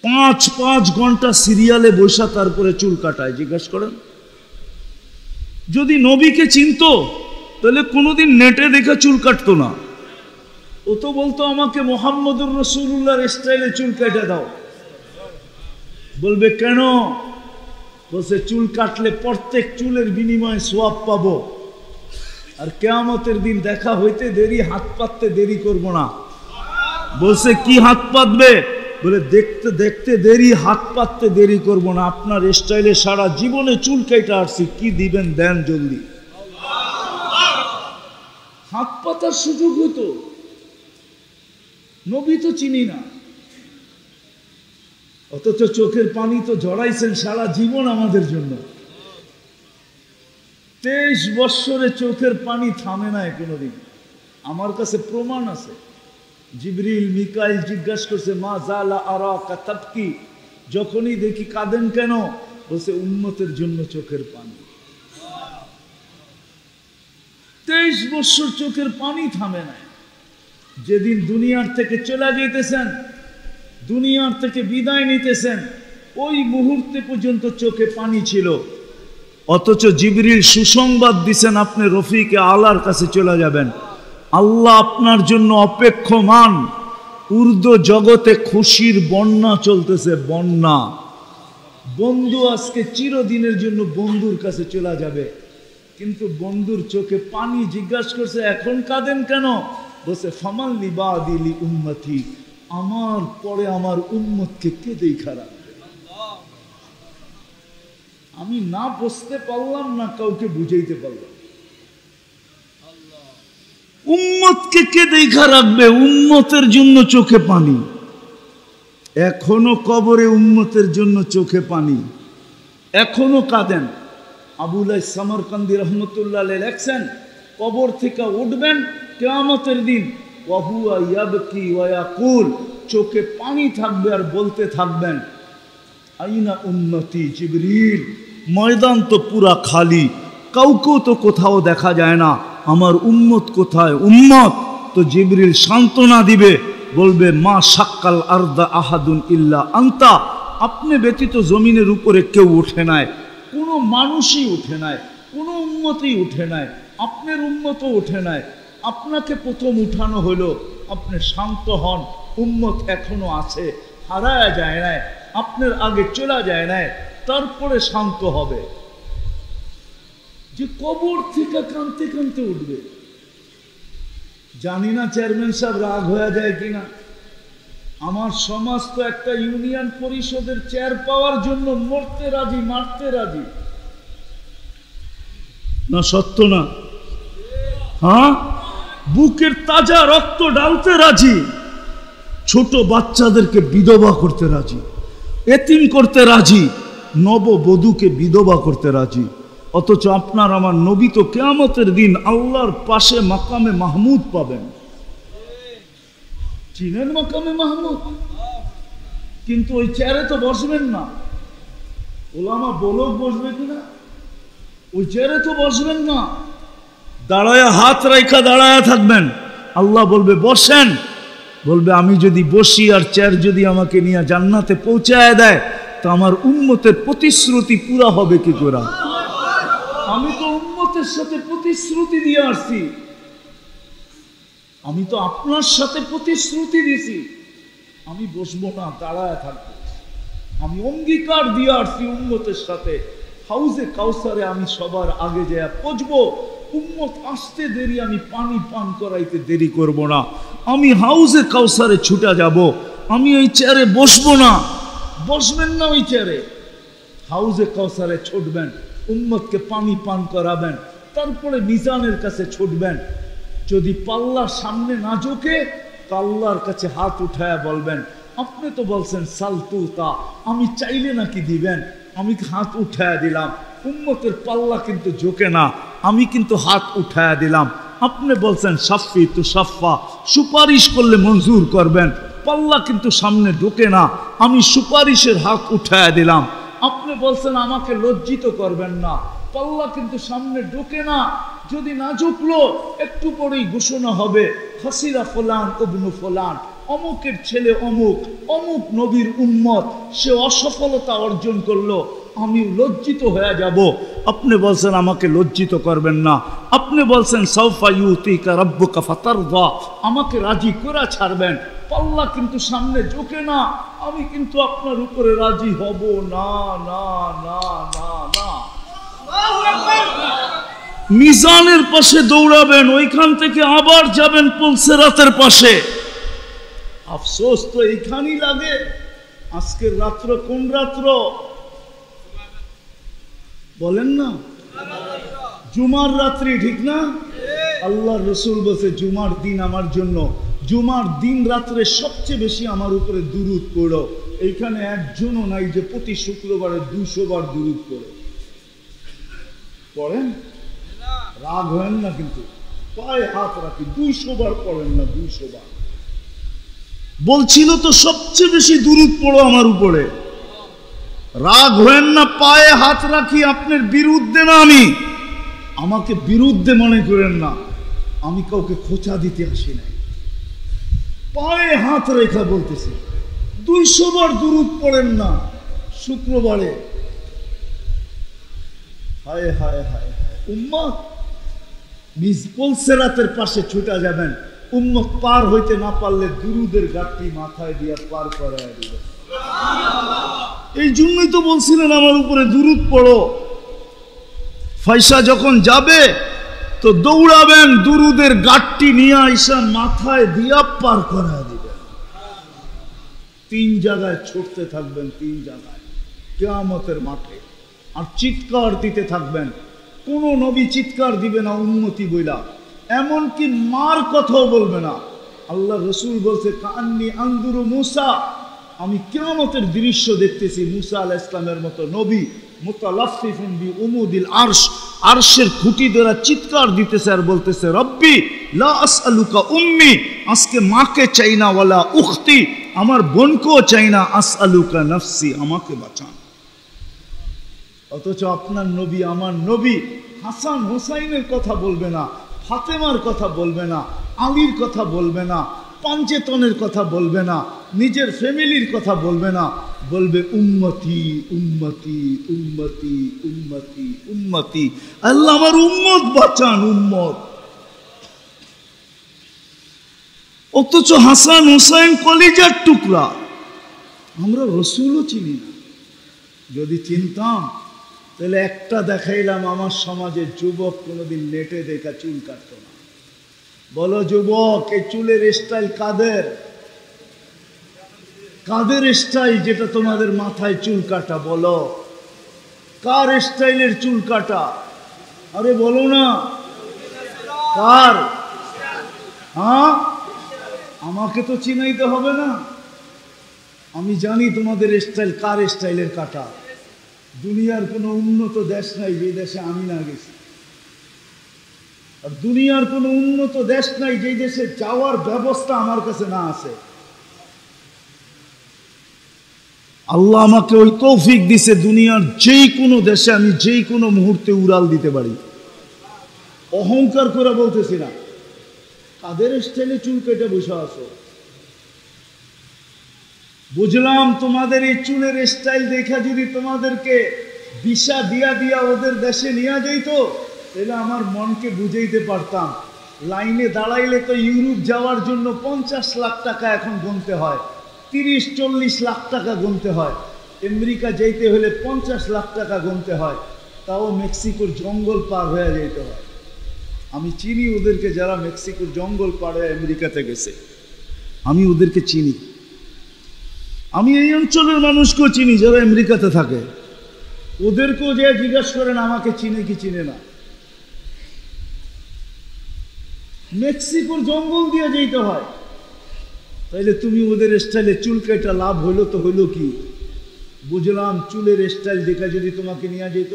5 ঘন্টা সিরিয়ালে বসা তারপরে চুল কাটায়। জিজ্ঞেস করেন, যদি নবীকে চিনতো, তাহলে কোনোদিন নেটে দেখে চুল কাটতো না। ও তো বলতো আমাকে মুহাম্মাদুর রাসূলুল্লাহর স্টাইলে চুল কেটে দাও। বলবে কেন? বলছে চুল কাটলে প্রত্যেক চুলের বিনিময়ে সওয়াব পাবো, আর কিয়ামতের দিন দেখা হইতে দেরি, হাত পাততে দেরি করব না। বলছে কি হাত পাতবে? বলে দেখতে দেখতে দেরি, হাত পাততে দেরি করব না। আপনার স্টাইলে সারা জীবনে চুল কেটে আসছি, কি দিবেন দেন জলদি। হাত পাতার সুযোগ হতো, নবী তো চিনি না, অথচ চোখের পানি তো ঝরাইছেন সারা জীবন আমাদের জন্য। 23 বৎসরে চোখের পানি থামে নাই কোনোদিন। আমার কাছে প্রমাণ আছে। জিবরিল মিকাইল জিজ্ঞাসা করছে মা জালা আরাকা তাবকি, যখনই দেখি কাঁদেন কেন? বলছে উম্মতের জন্য চোখের পানি। 23 বৎসর চোখের পানি থামে নাই। যেদিন দুনিয়ার থেকে চলে যেতেছেন, দুনিয়ার থেকে বিদায় নিতেছেন, ওই মুহূর্তে পর্যন্ত চোখে পানি ছিল। অথচ জিবরিল সুসংবাদ দিছেন আপনি রফিকে আলার কাছে চলে যাবেন, আল্লাহ আপনার জন্য অপেক্ষমান। উর্দু জগতে খুশির বন্যা চলতেছে, বন্যা। বন্ধু আজকে চিরদিনের জন্য বন্ধুর কাছে চলে যাবে, কিন্তু বন্ধুর চোখে পানি। জিজ্ঞাসা করছে এখন কাঁদেন কেন? বলছে ফামাল লিবাদিলি উম্মতি, আমার পরে আমার উম্মতকে কে দেখা রাখবে? আমি না বুঝতে পারলাম না, কাউকে বুঝাইতে পারলাম। উম্মতকে কে দেখা রাখবে? উম্মতের জন্য চোখে পানি। এখনো কবরে উম্মতের জন্য চোখে পানি, এখনো কাঁদেন। আবুল সামরকান্দি রহমতুল্লাহ আলাইহি লেখছেন, কবর থেকে উঠবেন কিয়ামতের দিন, ওয়াহুয়া ইয়াবকি ওয়া ইয়াকুল, চোখে পানি থাকবে আর বলতে থাকবেন আইনা উম্মতি জিবরিল। ময়দান তো পুরা খালি, কাউকেও তো কোথাও দেখা যায় না, আমার উম্মত কোথায়? উম্মত তো জিবরিল সান্ত্বনা দিবে, বলবে মা শাক্কাল আরদা আহাদুন ইল্লা আনতা, আপনি ব্যতীত জমিনের উপরে কেউ ওঠে নাই, কোনো মানুষই ওঠে নাই, কোনো উম্মতই ওঠে নাই, আপনার উম্মতও ওঠে নাই। আপনাকে প্রথম উঠানো হলো, আপনি শান্ত হন, উম্মত এখনো আছে, হারায়া যায় নাই, আপনার আগে চলে যায় নাই, তারপরে শান্ত হবে। যে কবর থেকে কাঁদতে কাঁদতে উঠবে। জানি না চেয়ারম্যান সাহেব রাগ হয়ে যায় কিনা। আমার সমাজ তো একটা ইউনিয়ন পরিষদের চেয়ার পাওয়ার জন্য মরতে রাজি, মারতে রাজি না, সত্য না? হ্যাঁ, বুকের তাজা রক্ত ঢালতে রাজি, ছোট বাচ্চাদেরকে বিধবা করতে রাজি, এতিম করতে রাজি, নববধূকে বিধবা করতে রাজি। অথচ আপনার আমার নবী তো কিয়ামতের দিন আল্লাহর পাশে মাকামে মাহমুদ পাবেন। চিনেন মাকামে মাহমুদ? কিন্তু ওই চেয়ারে তো বসবেন না। ওলামা বলক বসবে কিনা? ওই চেয়ারে তো বসবেন না, দাঁড়ায় হাত রাইখা দাঁড়ায় থাকবেন। আল্লাহ বলবে বসেন, বলবে আমি যদি বসি আর চেয়ার যদি আমাকে নিয়ে জান্নাতে পৌঁছায় দেয়, তো আমার উম্মতের প্রতিশ্রুতি পুরা হবে কি করে? আমি তো উম্মতের সাথে প্রতিশ্রুতি দিয়ে আসছি, আমি তো আপনার সাথে প্রতিশ্রুতি দিয়েছি আমি বসবো না, দাঁড়ায় থাকবো। আমি অঙ্গীকার দিয়ে আসছি উম্মতের সাথে, হাউজে কাউসারে আমি সবার আগে যায় পৌঁছবো। উম্মত আসতে দেরি, আমি পানি পান করাইতে দেরি করব না। আমি হাউজে কাউসারে ছুটে যাব, আমি ওই চেয়ারে বসবো না। বসবেন না ওই চেয়ারে, হাউজে কাউসারে ছুটবেন, উম্মতকে পানি পান করাবেন, তারপরে মিজানের কাছে ছুটবেন। যদি পাল্লার সামনে না ঝোঁকে, আল্লাহর কাছে হাত উঠায়া বলবেন আপনি তো বলছেন সালতুতা, আমি চাইলে নাকি দিবেন, আমি হাত উঠায়া দিলাম। উম্মতের পাল্লা কিন্তু ঝোঁকে না, আমি কিন্তু হাত উঠায়া দিলাম। আপনি বলছেন সাফি তু সাফা, সুপারিশ করলে মঞ্জুর করবেন, পাল্লা কিন্তু সামনে ঢোকে না, আমি সুপারিশের হাত উঠায়া দিলাম। আপনি বলছেন আমাকে লজ্জিত করবেন না, পাল্লা কিন্তু সামনে ঢোকে না। যদি না ঝুঁকলো, একটু পরেই ঘোষণা হবে হাসিরা ফলান ইবনু ফলান, অমুকের ছেলে অমুক, অমুক নবীর উম্মত, সে অসফলতা অর্জন করলো, আমি লজ্জিত হয়ে যাব। আপনি বলছেন আমাকে লজ্জিত করবেন না, আপনি বলছেন সাউফা ইউতিকা রাব্বুকা ফাতারদা, আমাকে রাজি করে ছাড়বেন। পাল্লা কিন্তু সামনে ঝোঁকে না, আমি কিন্তু আপনার উপরে রাজি হব না না না না না। মিজানের পাশে দৌড়াবেন, ওইখান থেকে আবার যাবেন পুলসিরাতের পাশে। আফসোস তো এইখানেই লাগে। আজকের রাত্র কোন রাত্র বলেন না? জুমার রাত্রি, ঠিক না? আল্লাহ রসুল বলছে জুমার দিন আমার জন্য, জুমার দিন রাত্রে সবচেয়ে বেশি আমার উপরে দুরূদ পড়ো। এইখানে একজনও নাই যে প্রতি শুক্রবারে 200 বার দুরূদ পড়ো। পড়েন? রাগ হয় না কিন্তু, পায়ে হাত রাখি, 200 বার পড়েন না? 200 বার বলছিল তো সবচেয়ে বেশি দুরূদ পড়ো আমার উপরে। রাগ হয় না, পায়ে হাত রাখি, আপনার বিরুদ্ধে না, আমি আমাকে বিরুদ্ধে মনে করেন না, আমি কাউকে খোঁচা দিতে আসি নাই। পায়ে হাত রেখা বলতেছি 200 বার দুরূদ পড়েন না শুক্রবারে। হায় হায় হায় হায় উম্মত, পুলসিরাতের পাশে ছুটা যাবেন। উম্মত পার হইতে না পারলে দুরূদের গাঁটটি মাথায় দিয়ে পার করায় দিবেন। এই জন্যই তো বলছিলেন আমার উপরে দুরূদ পড়ো। ফয়সা যখন যাবে তো দৌড়াবেন, দুরূদের গাঁটটি নিয়ে আইসা মাথায় দিয়া পার করায় দিবেন। 3 জায়গায় ছুটতে থাকবেন, 3 জায়গায় কিয়ামতের মাঠে, আর চিৎকার দিতে থাকবেন। কোন নবী চিৎকার দিবে না উম্মতি বইলা, এমনকি মার কথাও বলবে না। আল্লাহ রসুল বলছে কান্নি আনদুরু মুসা, আমি কিয়ামতের দৃশ্য দেখতেছি। মুসা আলাইহিস সালামের মতো নবী মুতালাফফিফুন বি উমুদিল আরশ, আরশের খুঁটি দ্বারা চিৎকার দিতেছে আর বলতেছে রব্বি লা আসআলুকা উম্মি, আজকে মাকে চাই না, ওয়ালা উখতি, আমার বোনকেও চাই না, আসআলুকা নফসি, আমাকে বাঁচান। অথচ আপনার নবী, আমার নবী হাসান হোসাইনের কথা বলবে না, ফাতেমার কথা বলবে না, আলীর কথা বলবে না, পাঞ্চেতনের কথা বলবে না, নিজের ফ্যামিলির কথা বলবে না, বলবে উম্মতি উম্মতি উম্মতি উম্মতি উম্মতি। আল্লাহ আমার উম্মত বাঁচান, উম্মত। অথচ হাসান হোসাইন কলিজার টুকরা, আমরা রসুলও চিনি না। যদি চিনতাম তাহলে একটা দেখাইলাম, আমার সমাজের যুবক কোনোদিন নেটে দেখা চুল কাটত না। বলো যুবক, এই চুলের স্টাইল কাদের? কাদের স্টাইল যেটা তোমাদের মাথায় চুল কাটা? বলো কার স্টাইলের চুল কাটা? আরে বলো না কার? হ্যাঁ, আমাকে তো চিনাইতে হবে না, আমি জানি তোমাদের স্টাইল কার স্টাইলের কাটা। দুনিয়ার কোনো উন্নত দেশ নাই যে দেশে আমি না গেছি, আর দুনিয়ার কোনো উন্নত দেশ নাই যে দেশে যাওয়ার ব্যবস্থা আমার কাছে না আছে। আল্লাহ আমাকে ওই তৌফিক দিছে, দুনিয়ার যেই কোনো দেশে আমি যেই কোনো মুহূর্তে উড়াল দিতে পারি। অহংকার করে বলতেছি না। কাদের স্টাইলে চুল কেটে বসে আছো? বুঝলাম তোমাদের এই চুলের স্টাইল দেখা যদি তোমাদেরকে ভিসা দিয়া দিয়া ওদের দেশে নিয়ে যাইত, তাহলে আমার মনকে বুঝাইতে পারতাম। লাইনে দাঁড়াইলে তো ইউরোপ যাওয়ার জন্য 50 লাখ টাকা এখন গুনতে হয়, 30-40 লাখ টাকা গুনতে হয়। আমেরিকা যাইতে হলে 50 লাখ টাকা গুনতে হয়, তাও মেক্সিকোর জঙ্গল পার হয়ে যেতে হয়। আমি চিনি ওদেরকে, যারা মেক্সিকোর জঙ্গল পার হয়ে আমেরিকাতে গেছে, আমি ওদেরকে চিনি। আমি এই অঞ্চলের মানুষকেও চিনি যারা আমেরিকাতে থাকে, ওদেরকেও যে জিজ্ঞাসা করেন আমাকে চিনে কি চিনে না। মেক্সিকোর জঙ্গল দিয়ে যেতে হয়, তাইলে তুমি ওদের স্টাইলে চুল কেটে লাভ হইলো তো হইলো কি? বুঝলাম চুলের স্টাইল দেখা যদি তোমাকে নিয়ে যেত,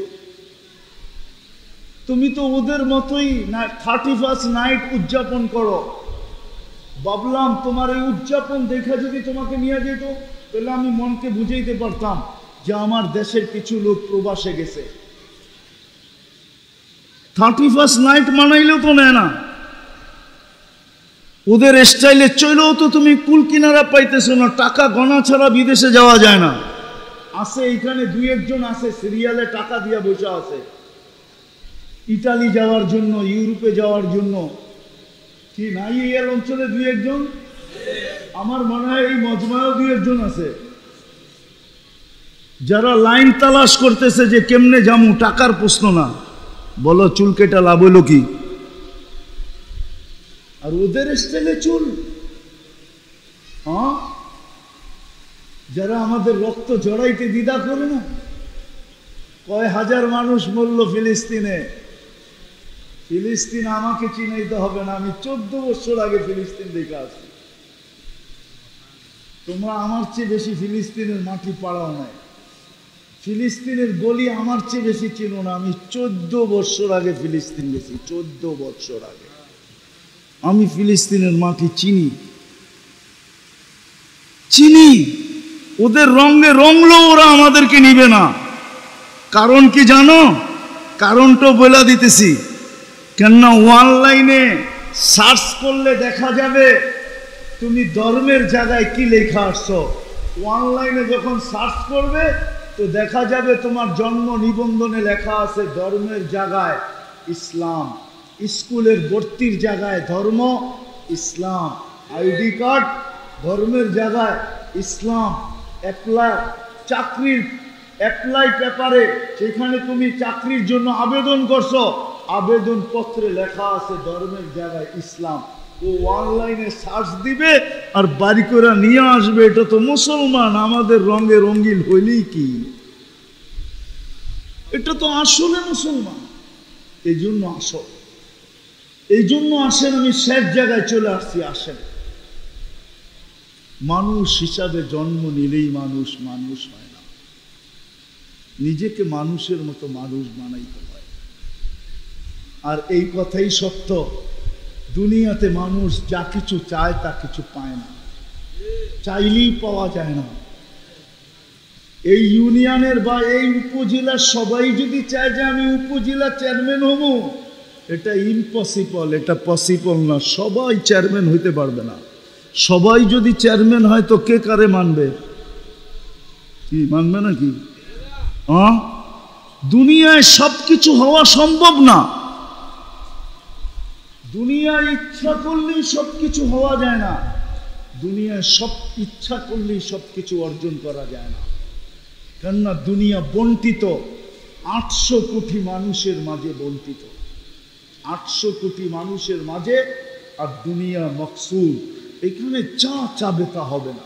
তুমি তো ওদের মতোই 31st নাইট উদযাপন করো। ভাবলাম তোমার এই উদযাপন দেখা যদি তোমাকে নিয়ে যেত, তাহলে আমি মনকে বুঝাইতে পারতাম যে আমার দেশের কিছু লোক প্রবাসে গেছে। 31st নাইট মানাইলেও তো নেয় না, ওদের স্টাইলে চলেও তো তুমি কুল কিনারা পাইতেছো না। টাকা গণা ছাড়া বিদেশে যাওয়া যায় না। আছে এখানে 2-1 জন আছে সিরিয়ালে টাকা দিয়ে বসে আছে ইটালি যাওয়ার জন্য, ইউরোপে যাওয়ার জন্য। কি নাই এই অঞ্চলে 2-1 জন? আমার মনে হয় এই মজমায়ও দুই একজন আছে যারা লাইন তালাশ করতেছে যে কেমনে জামু, টাকার প্রশ্ন না। বলো চুল কেটা লাভ হলো কি? আর ওদের স্টাইলে চুল, হ্যাঁ, যারা আমাদের রক্ত জড়াইতে দ্বিধা করে না। কয় হাজার মানুষ মরল ফিলিস্তিনে। ফিলিস্তিন আমাকে চিনাইতে হবে না, আমি 14 বছর আগে ফিলিস্তিন দেখে আসি। তোমরা আমার চেয়ে বেশি ফিলিস্তিনের মাটি পাড়াও নাই, ফিলিস্তিনের গলি আমার চেয়ে বেশি চিনো না। আমি 14 বছর আগে ফিলিস্তিন গেছি, 14 বছর আগে আমি ফিলিস্তিনের মাটি চিনি। ওদের রঙে রঙলেও ওরা আমাদেরকে নিবে না। কারণ কি জানো? কারণটা বলে দিতেছি। কেননা অনলাইনে সার্চ করলে দেখা যাবে তুমি ধর্মের জায়গায় কি লেখা আসছো। অনলাইনে যখন সার্চ করবে তো দেখা যাবে তোমার জন্ম নিবন্ধনে লেখা আছে ধর্মের জায়গায় ইসলাম, স্কুলের ভর্তির জায়গায় ধর্ম ইসলাম, আইডি কার্ড ধর্মের জায়গায় ইসলাম, চাকরির অ্যাপ্লাই পেপারে যেখানে তুমি চাকরির জন্য আবেদন করছো আবেদন পত্রে লেখা আছে ধর্মের জায়গায় ইসলাম। ও অনলাইনে সার্চ দিবে আর বাড়ি করে নিয়ে আসবে, এটা তো মুসলমান, আমাদের রঙে রঙিন হইলেই কি, এটা তো আসলে মুসলমান। এই জন্য আসেন, আমি শেষ জায়গায় চলে আসছি। আসেন, মানুষ হিসাবে জন্ম নিলেই মানুষ হয় না, নিজেকে মানুষের মতো মানুষ বানাইতে হয়। আর এই কথাই সত্য, দুনিয়াতে মানুষ যা কিছু চায় তা কিছু পায় না, চাইলেই পাওয়া যায় না। এই ইউনিয়নের বা এই উপজেলার সবাই যদি চায় যে আমি উপজেলা চেয়ারম্যান হব, এটা ইম্পসিবল, এটা পসিবল না। সবাই চেয়ারম্যান হইতে পারবে না। সবাই যদি চেয়ারম্যান হয় তো কে কারে মানবে? কি মানবে নাকি? হ্যাঁ, দুনিয়ায় সবকিছু হওয়া সম্ভব না। দুনিয়ায় ইচ্ছা করলেই সবকিছু হওয়া যায় না, দুনিয়ায় সব ইচ্ছা করলেই সবকিছু অর্জন করা যায় না। কেননা দুনিয়া বন্টিত 800 কোটি মানুষের মাঝে, বন্টিত 800 কোটি মানুষের মাঝে। আর দুনিয়া মকসুদ, এখানে যা চাবে তা হবে না,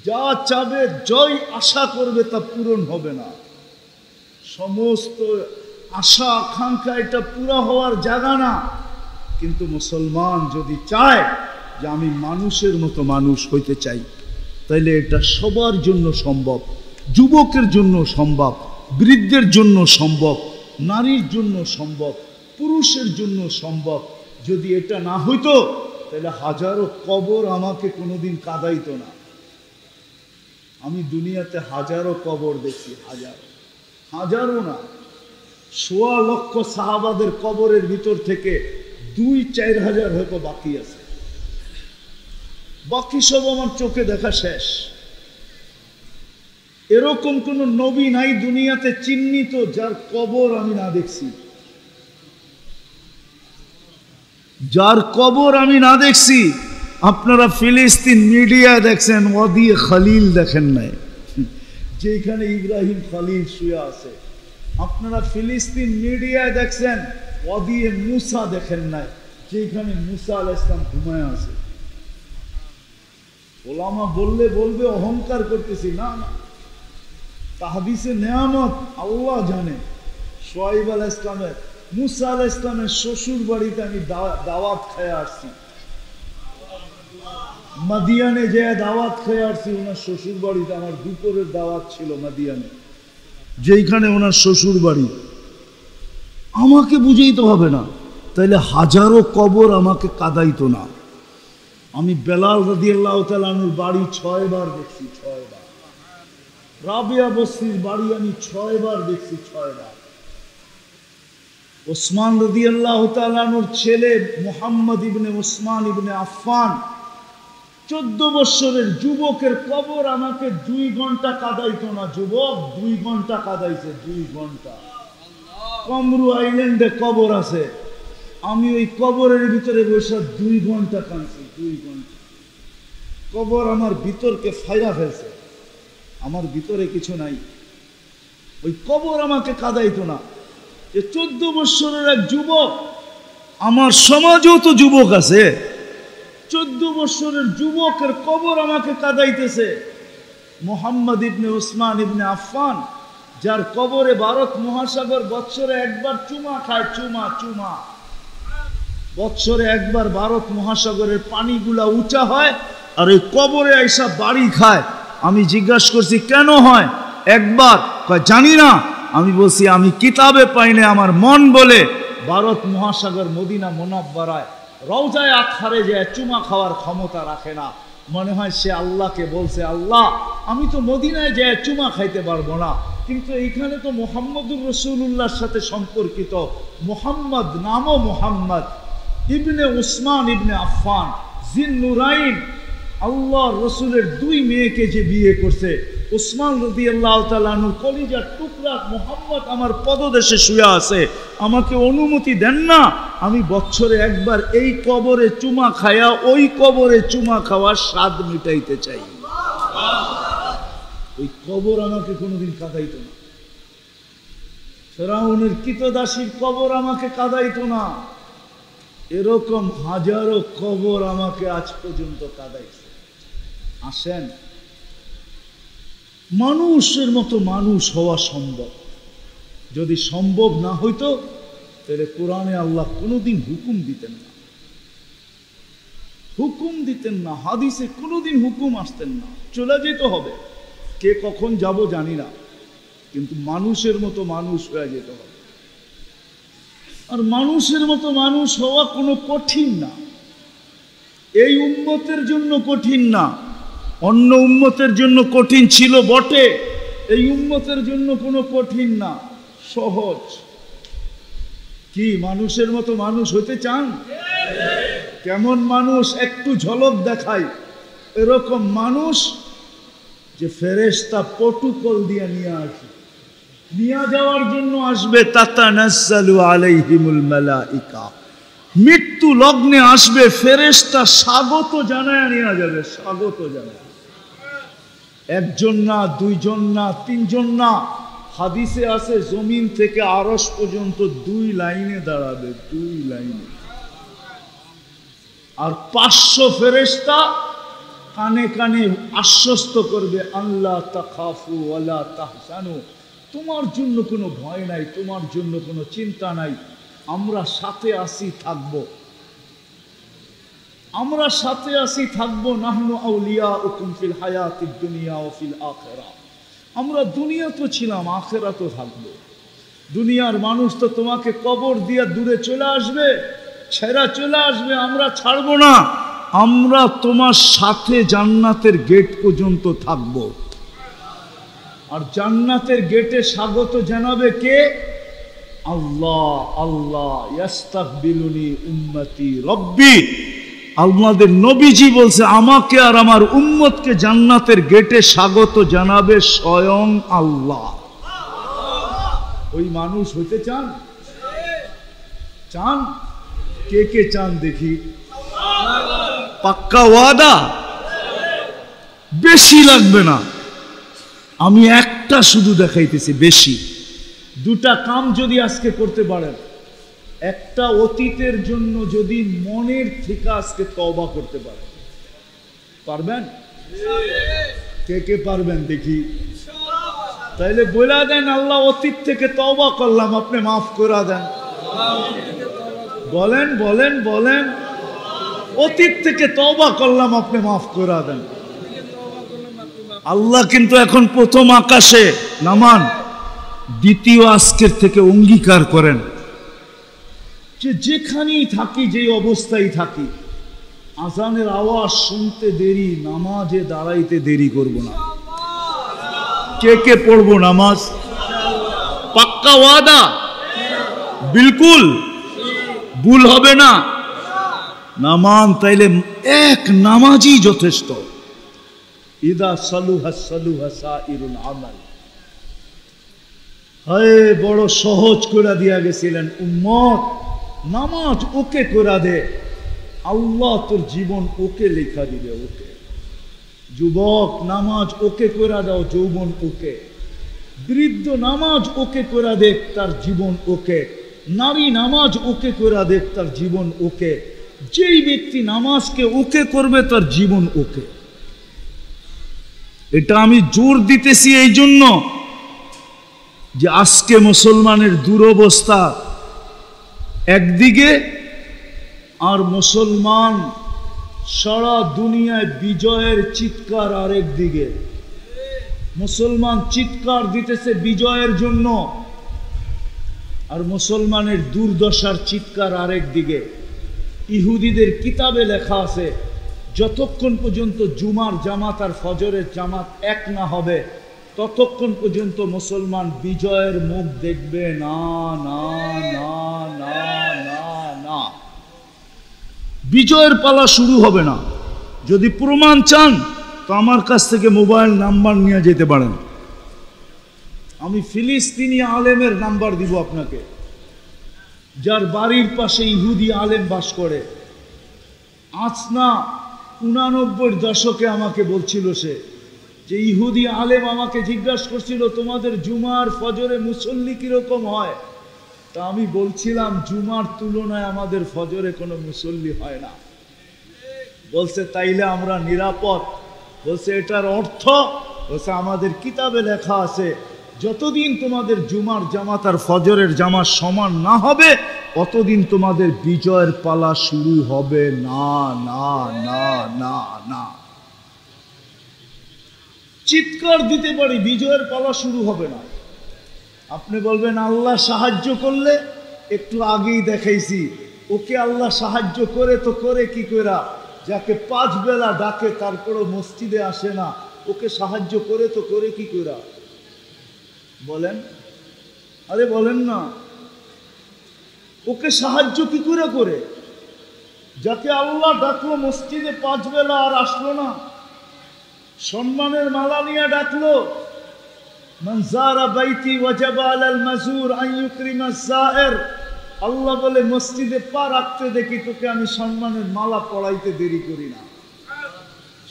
যা চাবে জয় আশা করবে তা পূরণ হবে না। সমস্ত আশা আকাঙ্ক্ষা এটা পুরা হওয়ার জায়গা না। কিন্তু মুসলমান যদি চায় যে আমি মানুষের মতো মানুষ হইতে চাই, তাইলে এটা সবার জন্য সম্ভব। যুবকের জন্য সম্ভব, বৃদ্ধের জন্য সম্ভব, নারীর জন্য সম্ভব, পুরুষের জন্য সম্ভব। যদি এটা না হইতো তাহলে হাজারো কবর আমাকে কোনোদিন কাঁদাইতো না। আমি দুনিয়াতে হাজারো কবর দেখছি, হাজারো না, 1.25 লক্ষ সাহাবাদের কবরের ভিতর থেকে 2-4 হাজার হয়তো বাকি আছে, বাকি সব আমার চোখে দেখা শেষ। এরকম কোন নবী নাই দুনিয়াতে চিহ্নিত যার কবর আমি না দেখছি, যার কবর আমি না দেখছি। আপনারা ফিলিস্তিন মিডিয়া দেখছেন, ওয়াদি খলিল দেখেন নাই, যেখানে ইব্রাহিম খলিল শুয়ে আছে। আপনারা ফিলিস্তিন মিডিয়ায় দেখছেন, ওয়াদি মুসা দেখেন নাই, যেখানে মুসা আলাইহিস সালাম ঘুমায় আছে। ওলামা বললে বলবে অহংকার করতেছি, না না, তাহদিসে নেয়ামত আল্লাহ জানে। শুআইব আলাইহিস সালামের, মুসা আলাইহিস সালামের শ্বশুর বাড়িতে আমি দাওয়াত খেয়ে আসছি, মাদিয়ানে যে দাওয়াত খেয়ে আসছি। ওনার শ্বশুর বাড়িতে আমার দুপুরের দাওয়াত ছিল মাদিয়ানে, যেইখানে ওনার শ্বশুর বাড়ি। আমাকে বুঝাইতে হবে না, তাইলে হাজারো কবর আমাকে কাঁদাইতো না। আমি বেলাল রাদিয়াল্লাহু তাআলা আনহুর বাড়ি 6 বার দেখছি, 6 বার। রাবিয়া বসরির বাড়ি আমি 6 বার দেখছি, 6 বার। ওসমান রাদিয়াল্লাহু তাআলা আনহুর ছেলে মুহাম্মদ ইবনে ওসমান ইবনে আফফান 14 বছরের যুবকের কবর আমাকে 2 ঘন্টা কাঁদাইতো না। যুবক 2 ঘন্টা কাঁদাইছে, 2 ঘন্টা। কমরু আইল্যান্ডে কবর আছে, আমি ওই কবরের ভিতরে বসে 2 ঘন্টা কাঁদছি, 2 ঘন্টা। কবর আমার ভিতরকে ফাইরা ফেলছে, আমার ভিতরে কিছু নাই। ওই কবর আমাকে কাঁদাইতো না। যে 14 বছরের এক যুবক, আমার সমাজেও তো যুবক আছে, 14 বছরের যুবকের কবর আমাকে কাঁদাইতেছে। মোহাম্মদ ইবনে উসমান ইবনে আফফান, যার কবরে ভারত মহাসাগর বৎসরে একবার চুমা খায়, চুমা চুমা, বৎসরে একবার ভারত মহাসাগরের পানিগুলা উঁচা হয়, আর ওই কবরে আইসা বাড়ি খায়। আমি জিজ্ঞাসা করছি কেন হয় একবার? কয় জানি না। আমি বলছি আমি কিতাবে পাইনি, আমার মন বলে ভারত মহাসাগর মদিনা মুনাব্বারায় রওজায়ে আতহারে যে চুমা খাওয়ার ক্ষমতা রাখে না। মনে হয় সে আল্লাহকে বলছে, আল্লাহ আমি তো মদিনায় যে চুমা খাইতে পারবো না, কিন্তু এইখানে তো মুহাম্মদুর রাসূলুল্লাহর সাথে সম্পর্কিত, মুহাম্মদ নামও মুহাম্মদ ইবনে উসমান ইবনে আফফান জিন্নুরাইন, আল্লাহ রসুলের 2 মেয়েকে যে বিয়ে করছে, উসমান রাদিয়াল্লাহু তাআলা আনহু কলিজার টুকরা মুহাম্মদ আমার পদদেশে শুয়ে আছে, আমাকে অনুমতি দেন না আমি বছরে একবার এই কবরে চুমা খায়া ওই কবরে চুমা খাওয়ার স্বাদ মিটাইতে চাই। ওই কবর আমাকে কোনোদিন কাঁদাইতো না। ফেরাউনের কৃতদাসীর কবর আমাকে কাঁদাইতো না। এরকম হাজারো কবর আমাকে আজ পর্যন্ত কাঁদাইছে। আসেন, মানুষের মতো মানুষ হওয়া সম্ভব। যদি সম্ভব না হইতো তাহলে কোরআনে আল্লাহ কোনোদিন হুকুম দিতেন না, হুকুম দিতেন না, হাদিসে কোনোদিন হুকুম আসতেন না। চলে যেতে হবে, কে কখন যাব জানি না, কিন্তু মানুষের মতো মানুষ হয়ে যেতে হবে। আর মানুষের মতো মানুষ হওয়া কোনো কঠিন না। এই উম্মতের জন্য কঠিন না, অন্য উম্মতের জন্য কঠিন ছিল বটে, এই উম্মতের জন্য কোনো কঠিন না, সহজ। কি মানুষের মতো মানুষ হতে চান? কেমন মানুষ একটু ঝলক দেখাই, এরকম মানুষ যে ফেরেশতা প্রটোকল দিয়ে নিয়ে আসে, নিয়ে যাওয়ার জন্য আসবে। তাতানাজ্জালু আলাইহিমুল মালাইকা, মৃত্যু লগ্নে আসবে, ফেরেশতা স্বাগত জানায় নিয়ে যাবে, স্বাগত জানায়। একজন না, 2 জন না, 3 জন না, হাদিসে আছে জমিন থেকে আরশ পর্যন্ত 2 লাইনে দাঁড়াবে, 2 লাইনে। আর 500 ফেরেশতা কানে কানে আশ্বস্ত করবে, আল্লাহ তাখাফু ওয়ালা তাহজানু, তোমার জন্য কোনো ভয় নাই, তোমার জন্য কোনো চিন্তা নাই, আমরা সাথে আসি থাকবো, আমরা সাথে আসি থাকবো। নাহনু আউলিয়াউকুম ফিল হায়াতিদ দুনিয়া ওয়া ফিল আখিরাহ, আমরা দুনিয়া তো ছিলাম, আখিরাতও থাকবো। দুনিয়ার মানুষ তো তোমাকে কবর দিয়ে দূরে চলে আসবে, ছেড়া চলে আসবে, আমরা ছাড়বো না, আমরা তোমার সাথে জান্নাতের গেট পর্যন্ত থাকবো। আর জান্নাতের গেটে স্বাগত জানাবে কে? আল্লাহ। আল্লাহ ইয়াস্তাকবিলুনি উম্মতি রব্বি, আমাদের নবীজি বলছে আমাকে আর আমার উম্মতকে জান্নাতের গেটে স্বাগত জানাবে স্বয়ং আল্লাহ। ওই মানুষ হইতে চান? চান? কে কে চান দেখি? পাক্কা ওয়াদা? বেশি লাগবে না, আমি একটা শুধু দেখাইতেছি, বেশি 2টা কাম যদি আজকে করতে পারেন, একটা অতীতের জন্য যদি মনের থেকে আজকে তওবা করতে পারেন, পারবেন? কে কে পারবেন দেখি? তাইলে বলে দেন, আল্লাহ অতীত থেকে তওবা করলাম, আপনি মাফ করে দেন। বলেন বলেন বলেন, অতীত থেকে তওবা করলাম, আপনি মাফ করে দেন। আল্লাহ কিন্তু এখন প্রথম আকাশে নামান, দ্বিতীয় আজকের থেকে অঙ্গীকার করেন যে যেখানেই থাকি, যে অবস্থায় থাকি, আজানের আওয়াজ শুনতে দেরি, নামাজে দাঁড়াইতে দেরি করব না। কে কে পড়বো নামাজ? পাক্কা ওয়াদা? বিলকুল ভুল হবে না। নামান তাইলে এক নামাজই যথেষ্ট। ইদা সালুহা সালুহা সাইরুল আমাল। হায় বড় সহজ করে দিয়া গেছিলেন উম্মত, নামাজ ওকে করে দে, আল্লাহ তোর জীবন ওকে লেখা দিবে। ওকে যুবক, নামাজ ওকে করে দাও, যৌবন ওকে। বৃদ্ধ, নামাজ ওকে করে দেখ, তার জীবন ওকে। নারী, নামাজ ওকে করে দেখ, তার জীবন ওকে। যেই ব্যক্তি নামাজকে ওকে করবে, তার জীবন ওকে। এটা আমি জোর দিতেছি এই জন্য যে আজকে মুসলমানের দুরবস্থা একদিকে, আর মুসলমান সারা দুনিয়ায় বিজয়ের চিৎকার আরেক দিকে। মুসলমান চিৎকার দিতেছে বিজয়ের জন্য, আর মুসলমানের দুর্দশার চিৎকার আরেক দিকে। ইহুদিদের কিতাবে লেখা আছে, যতক্ষণ পর্যন্ত জুমার জামাত আর ফজরের জামাত এক না হবে, ততক্ষণ পর্যন্ত মুসলমান বিজয়ের মুখ দেখবে না। না না না না না, বিজয়ের পালা শুরু হবে না। যদি প্রমাণ চান তো আমার কাছ থেকে মোবাইল নাম্বার নিয়ে যেতে পারেন। আমি ফিলিস্তিনি আলেমের নাম্বার দিব আপনাকে, যার বাড়ির পাশে ইহুদি আলেম বাস করে। আজ না 89 দশকে আমাকে বলছিল সে, যে ইহুদি আলেম আমাকে জিজ্ঞাসা করছিল, তোমাদের জুমার ফজরে মুসল্লি কিরকম হয়? তা আমি বলছিলাম, জুমার তুলনায় আমাদের ফজরে কোনো মুসল্লি হয় না। বলছে তাইলে আমরা নিরাপদ? বলছে এটার অর্থ, বলছে আমাদের কিতাবে লেখা আছে, যতদিন তোমাদের জুমার জামাত আর ফজরের জামাত সমান না হবে, অতদিন তোমাদের বিজয়ের পালা শুরু হবে না। না না না না, চিৎকার দিতে পারি, বিজয়ের পালা শুরু হবে না। আপনি বলবেন আল্লাহ সাহায্য করলে, একটু আগেই দেখাইছি, ওকে আল্লাহ সাহায্য করে তো করে কি কইরা? যাকে 5 বেলা ডাকে তারপরও মসজিদে আসে না, ওকে সাহায্য করে তো করে কি কইরা? বলেন, আরে বলেন না, ওকে সাহায্য কি করে করে? যাকে আল্লাহ ডাকলো মসজিদে 5 বেলা আর আসলো না, সম্মানের মালা নিয়ে ডাকলো, মান যারা বাইতি ওয়াজাবা আলাল মাজুর আন ইউকরিমা যায়ের। আল্লাহ বলে মসজিদে পা রাখতে দেখি তোকে আমি সম্মানের মালা পড়াইতে দেরি করি না।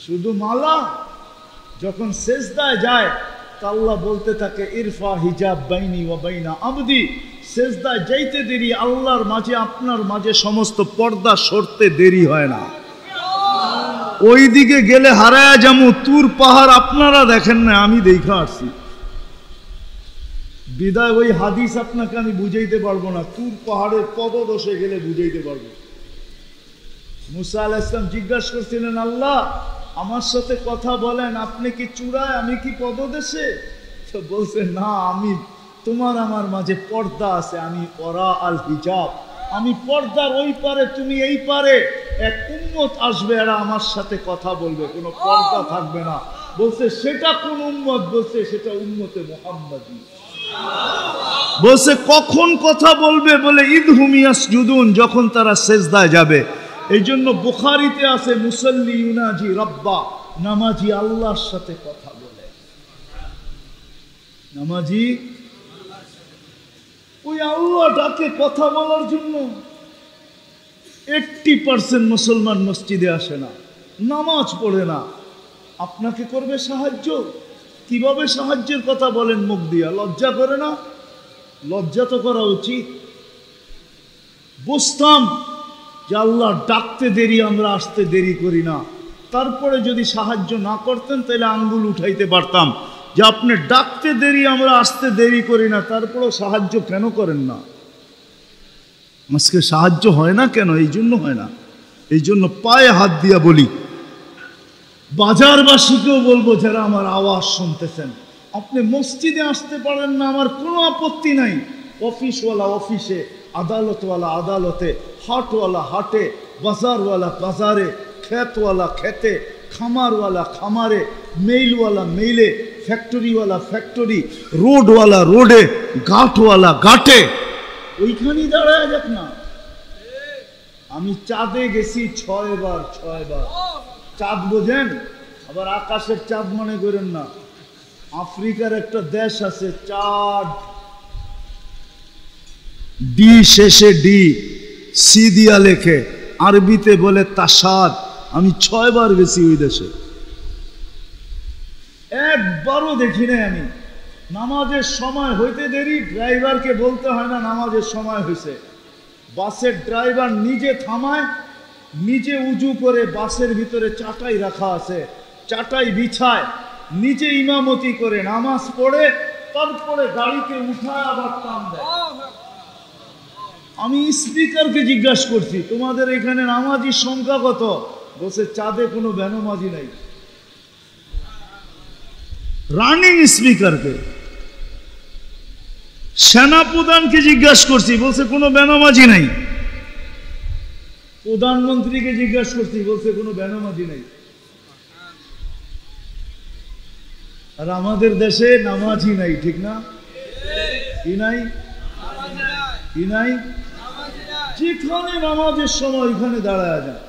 শুধু মালা, যখন সেজদায় যায় তা আল্লাহ বলতে থাকে, ইরফা হিজাব বাইনি ওয়া বাইনা আবদি। সেজদায় যাইতে দেরি, আল্লাহর মাঝে আপনার মাঝে সমস্ত পর্দা সরতে দেরি হয় না। ওই দিকে গেলে হারায়া যামু। তুর পাহাড় আপনারা দেখেন না, আমি দেখা আসছি। বিদায় ওই হাদিস আপনাকে আমি বুঝাইতে পারবো না, তুর পাহাড়ের পদদশে গেলে বুঝাইতে পারবো। মুসা আলাইহিস সালাম জিজ্ঞাসা করছিলেন, আল্লাহ আমার সাথে কথা বলেন, আপনি কি চূড়ায়, আমি কি পদদেশে? তো বলছে না, আমি তোমার আমার মাঝে পর্দা আছে, আমি ওরা আল হিজাব, আমি পর্দার ওই পারে তুমি এই পারে। এক উম্মত আসবে, এরা আমার সাথে কথা বলবে, কোনো পর্দা থাকবে না। বলছে সেটা কোন উম্মত? বলছে সেটা উম্মতে মুহাম্মাদী। বলছে কখন কথা বলবে? বলে ইদহুম ইয়াসজুদুন, যখন তারা সেজদায় যাবে। এই জন্য বুখারীতে আছে, মুসাল্লি ইউনাজি রাব্বা, নামাজি আল্লাহর সাথে কথা বলে। নামাজি ওই আল্লাহ ডাকে কথা বলার জন্য। 80% মুসলমান মসজিদে আসে না, নামাজ পড়ে না, আপনাকে করবে সাহায্য। কিভাবে সাহায্যের কথা বলেন মুখ দিয়া? লজ্জা করে না? লজ্জা তো করা উচিত। বুঝতাম যে আল্লাহ ডাকতে দেরি, আমরা আসতে দেরি করি না, তারপরে যদি সাহায্য না করতেন তাহলে আঙ্গুল উঠাইতে পারতাম যে আপনি ডাকতে দেরি, আমরা আসতে দেরি করি না, তারপরেও সাহায্য কেন করেন না? আজকে সাহায্য হয় না কেন? এই জন্য হয় না। এই জন্য পায়ে হাত দিয়া বলি, বাজারবাসীকেও বলবো যারা আমার আওয়াজ শুনতেছেন, আপনি মসজিদে আসতে পারেন না, আমার কোনো আপত্তি নাই। অফিসওয়ালা অফিসে, আদালতওয়ালা আদালতে, হাটওয়ালা হাটে, বাজারওয়ালা বাজারে, ক্ষেতওয়ালা খেতে, খামারওয়ালা খামারে, মেইলওয়ালা মেইলে, ফ্যাক্টরিওয়ালা ফ্যাক্টরি, রোডওয়ালা রোডে, ঘাটওয়ালা ঘাটে, ওইখানেই দাঁড়ায় যাক না। আমি চাঁদে গেছি 6 বার। চাঁদ বোঝেন? আবার আকাশের চাঁদ মনে করেন না। আফ্রিকার একটা দেশ আছে, চাঁদ, ডি শেষে ডি, সি দিয়া লেখে, আরবিতে বলে তাসাদ। আমি 6 বার গেছি ওই দেশে, একবারও দেখি নাই আমি। নামাজের সময় হইতে দেরি, ড্রাইভারকে বলতে হয় না নামাজের সময় হয়েছে। বাসের ড্রাইভার নিজে থামায়, নিজে উজু করে, বাসের ভিতরে চাটাই রাখা আছে, চাটাই বিছায়, নিজে ইমামতি করে নামাজ পড়ে, তারপরে গাড়িতে উঠায় আবার টান দেয়। আমি স্পিকারকে জিজ্ঞাসা করছি, তোমাদের এখানে নামাজির সংখ্যা কত? বলছে চাঁদে কোনো বেনমাজি নাই। রানিং স্পিকারকে। সেনাপ্রধানকে জিজ্ঞাসা করছি, বলছে কোনো বেনমাজি নাই। প্রধানমন্ত্রীকে জিজ্ঞাসা করছি, বলছে কোনো বেনমাজি নাই। আর আমাদের দেশে নামাজই নাই, ঠিক না? কি নাই? কি নাই? যেখানে নামাজের সময় ওইখানে দাঁড়ায় যায়।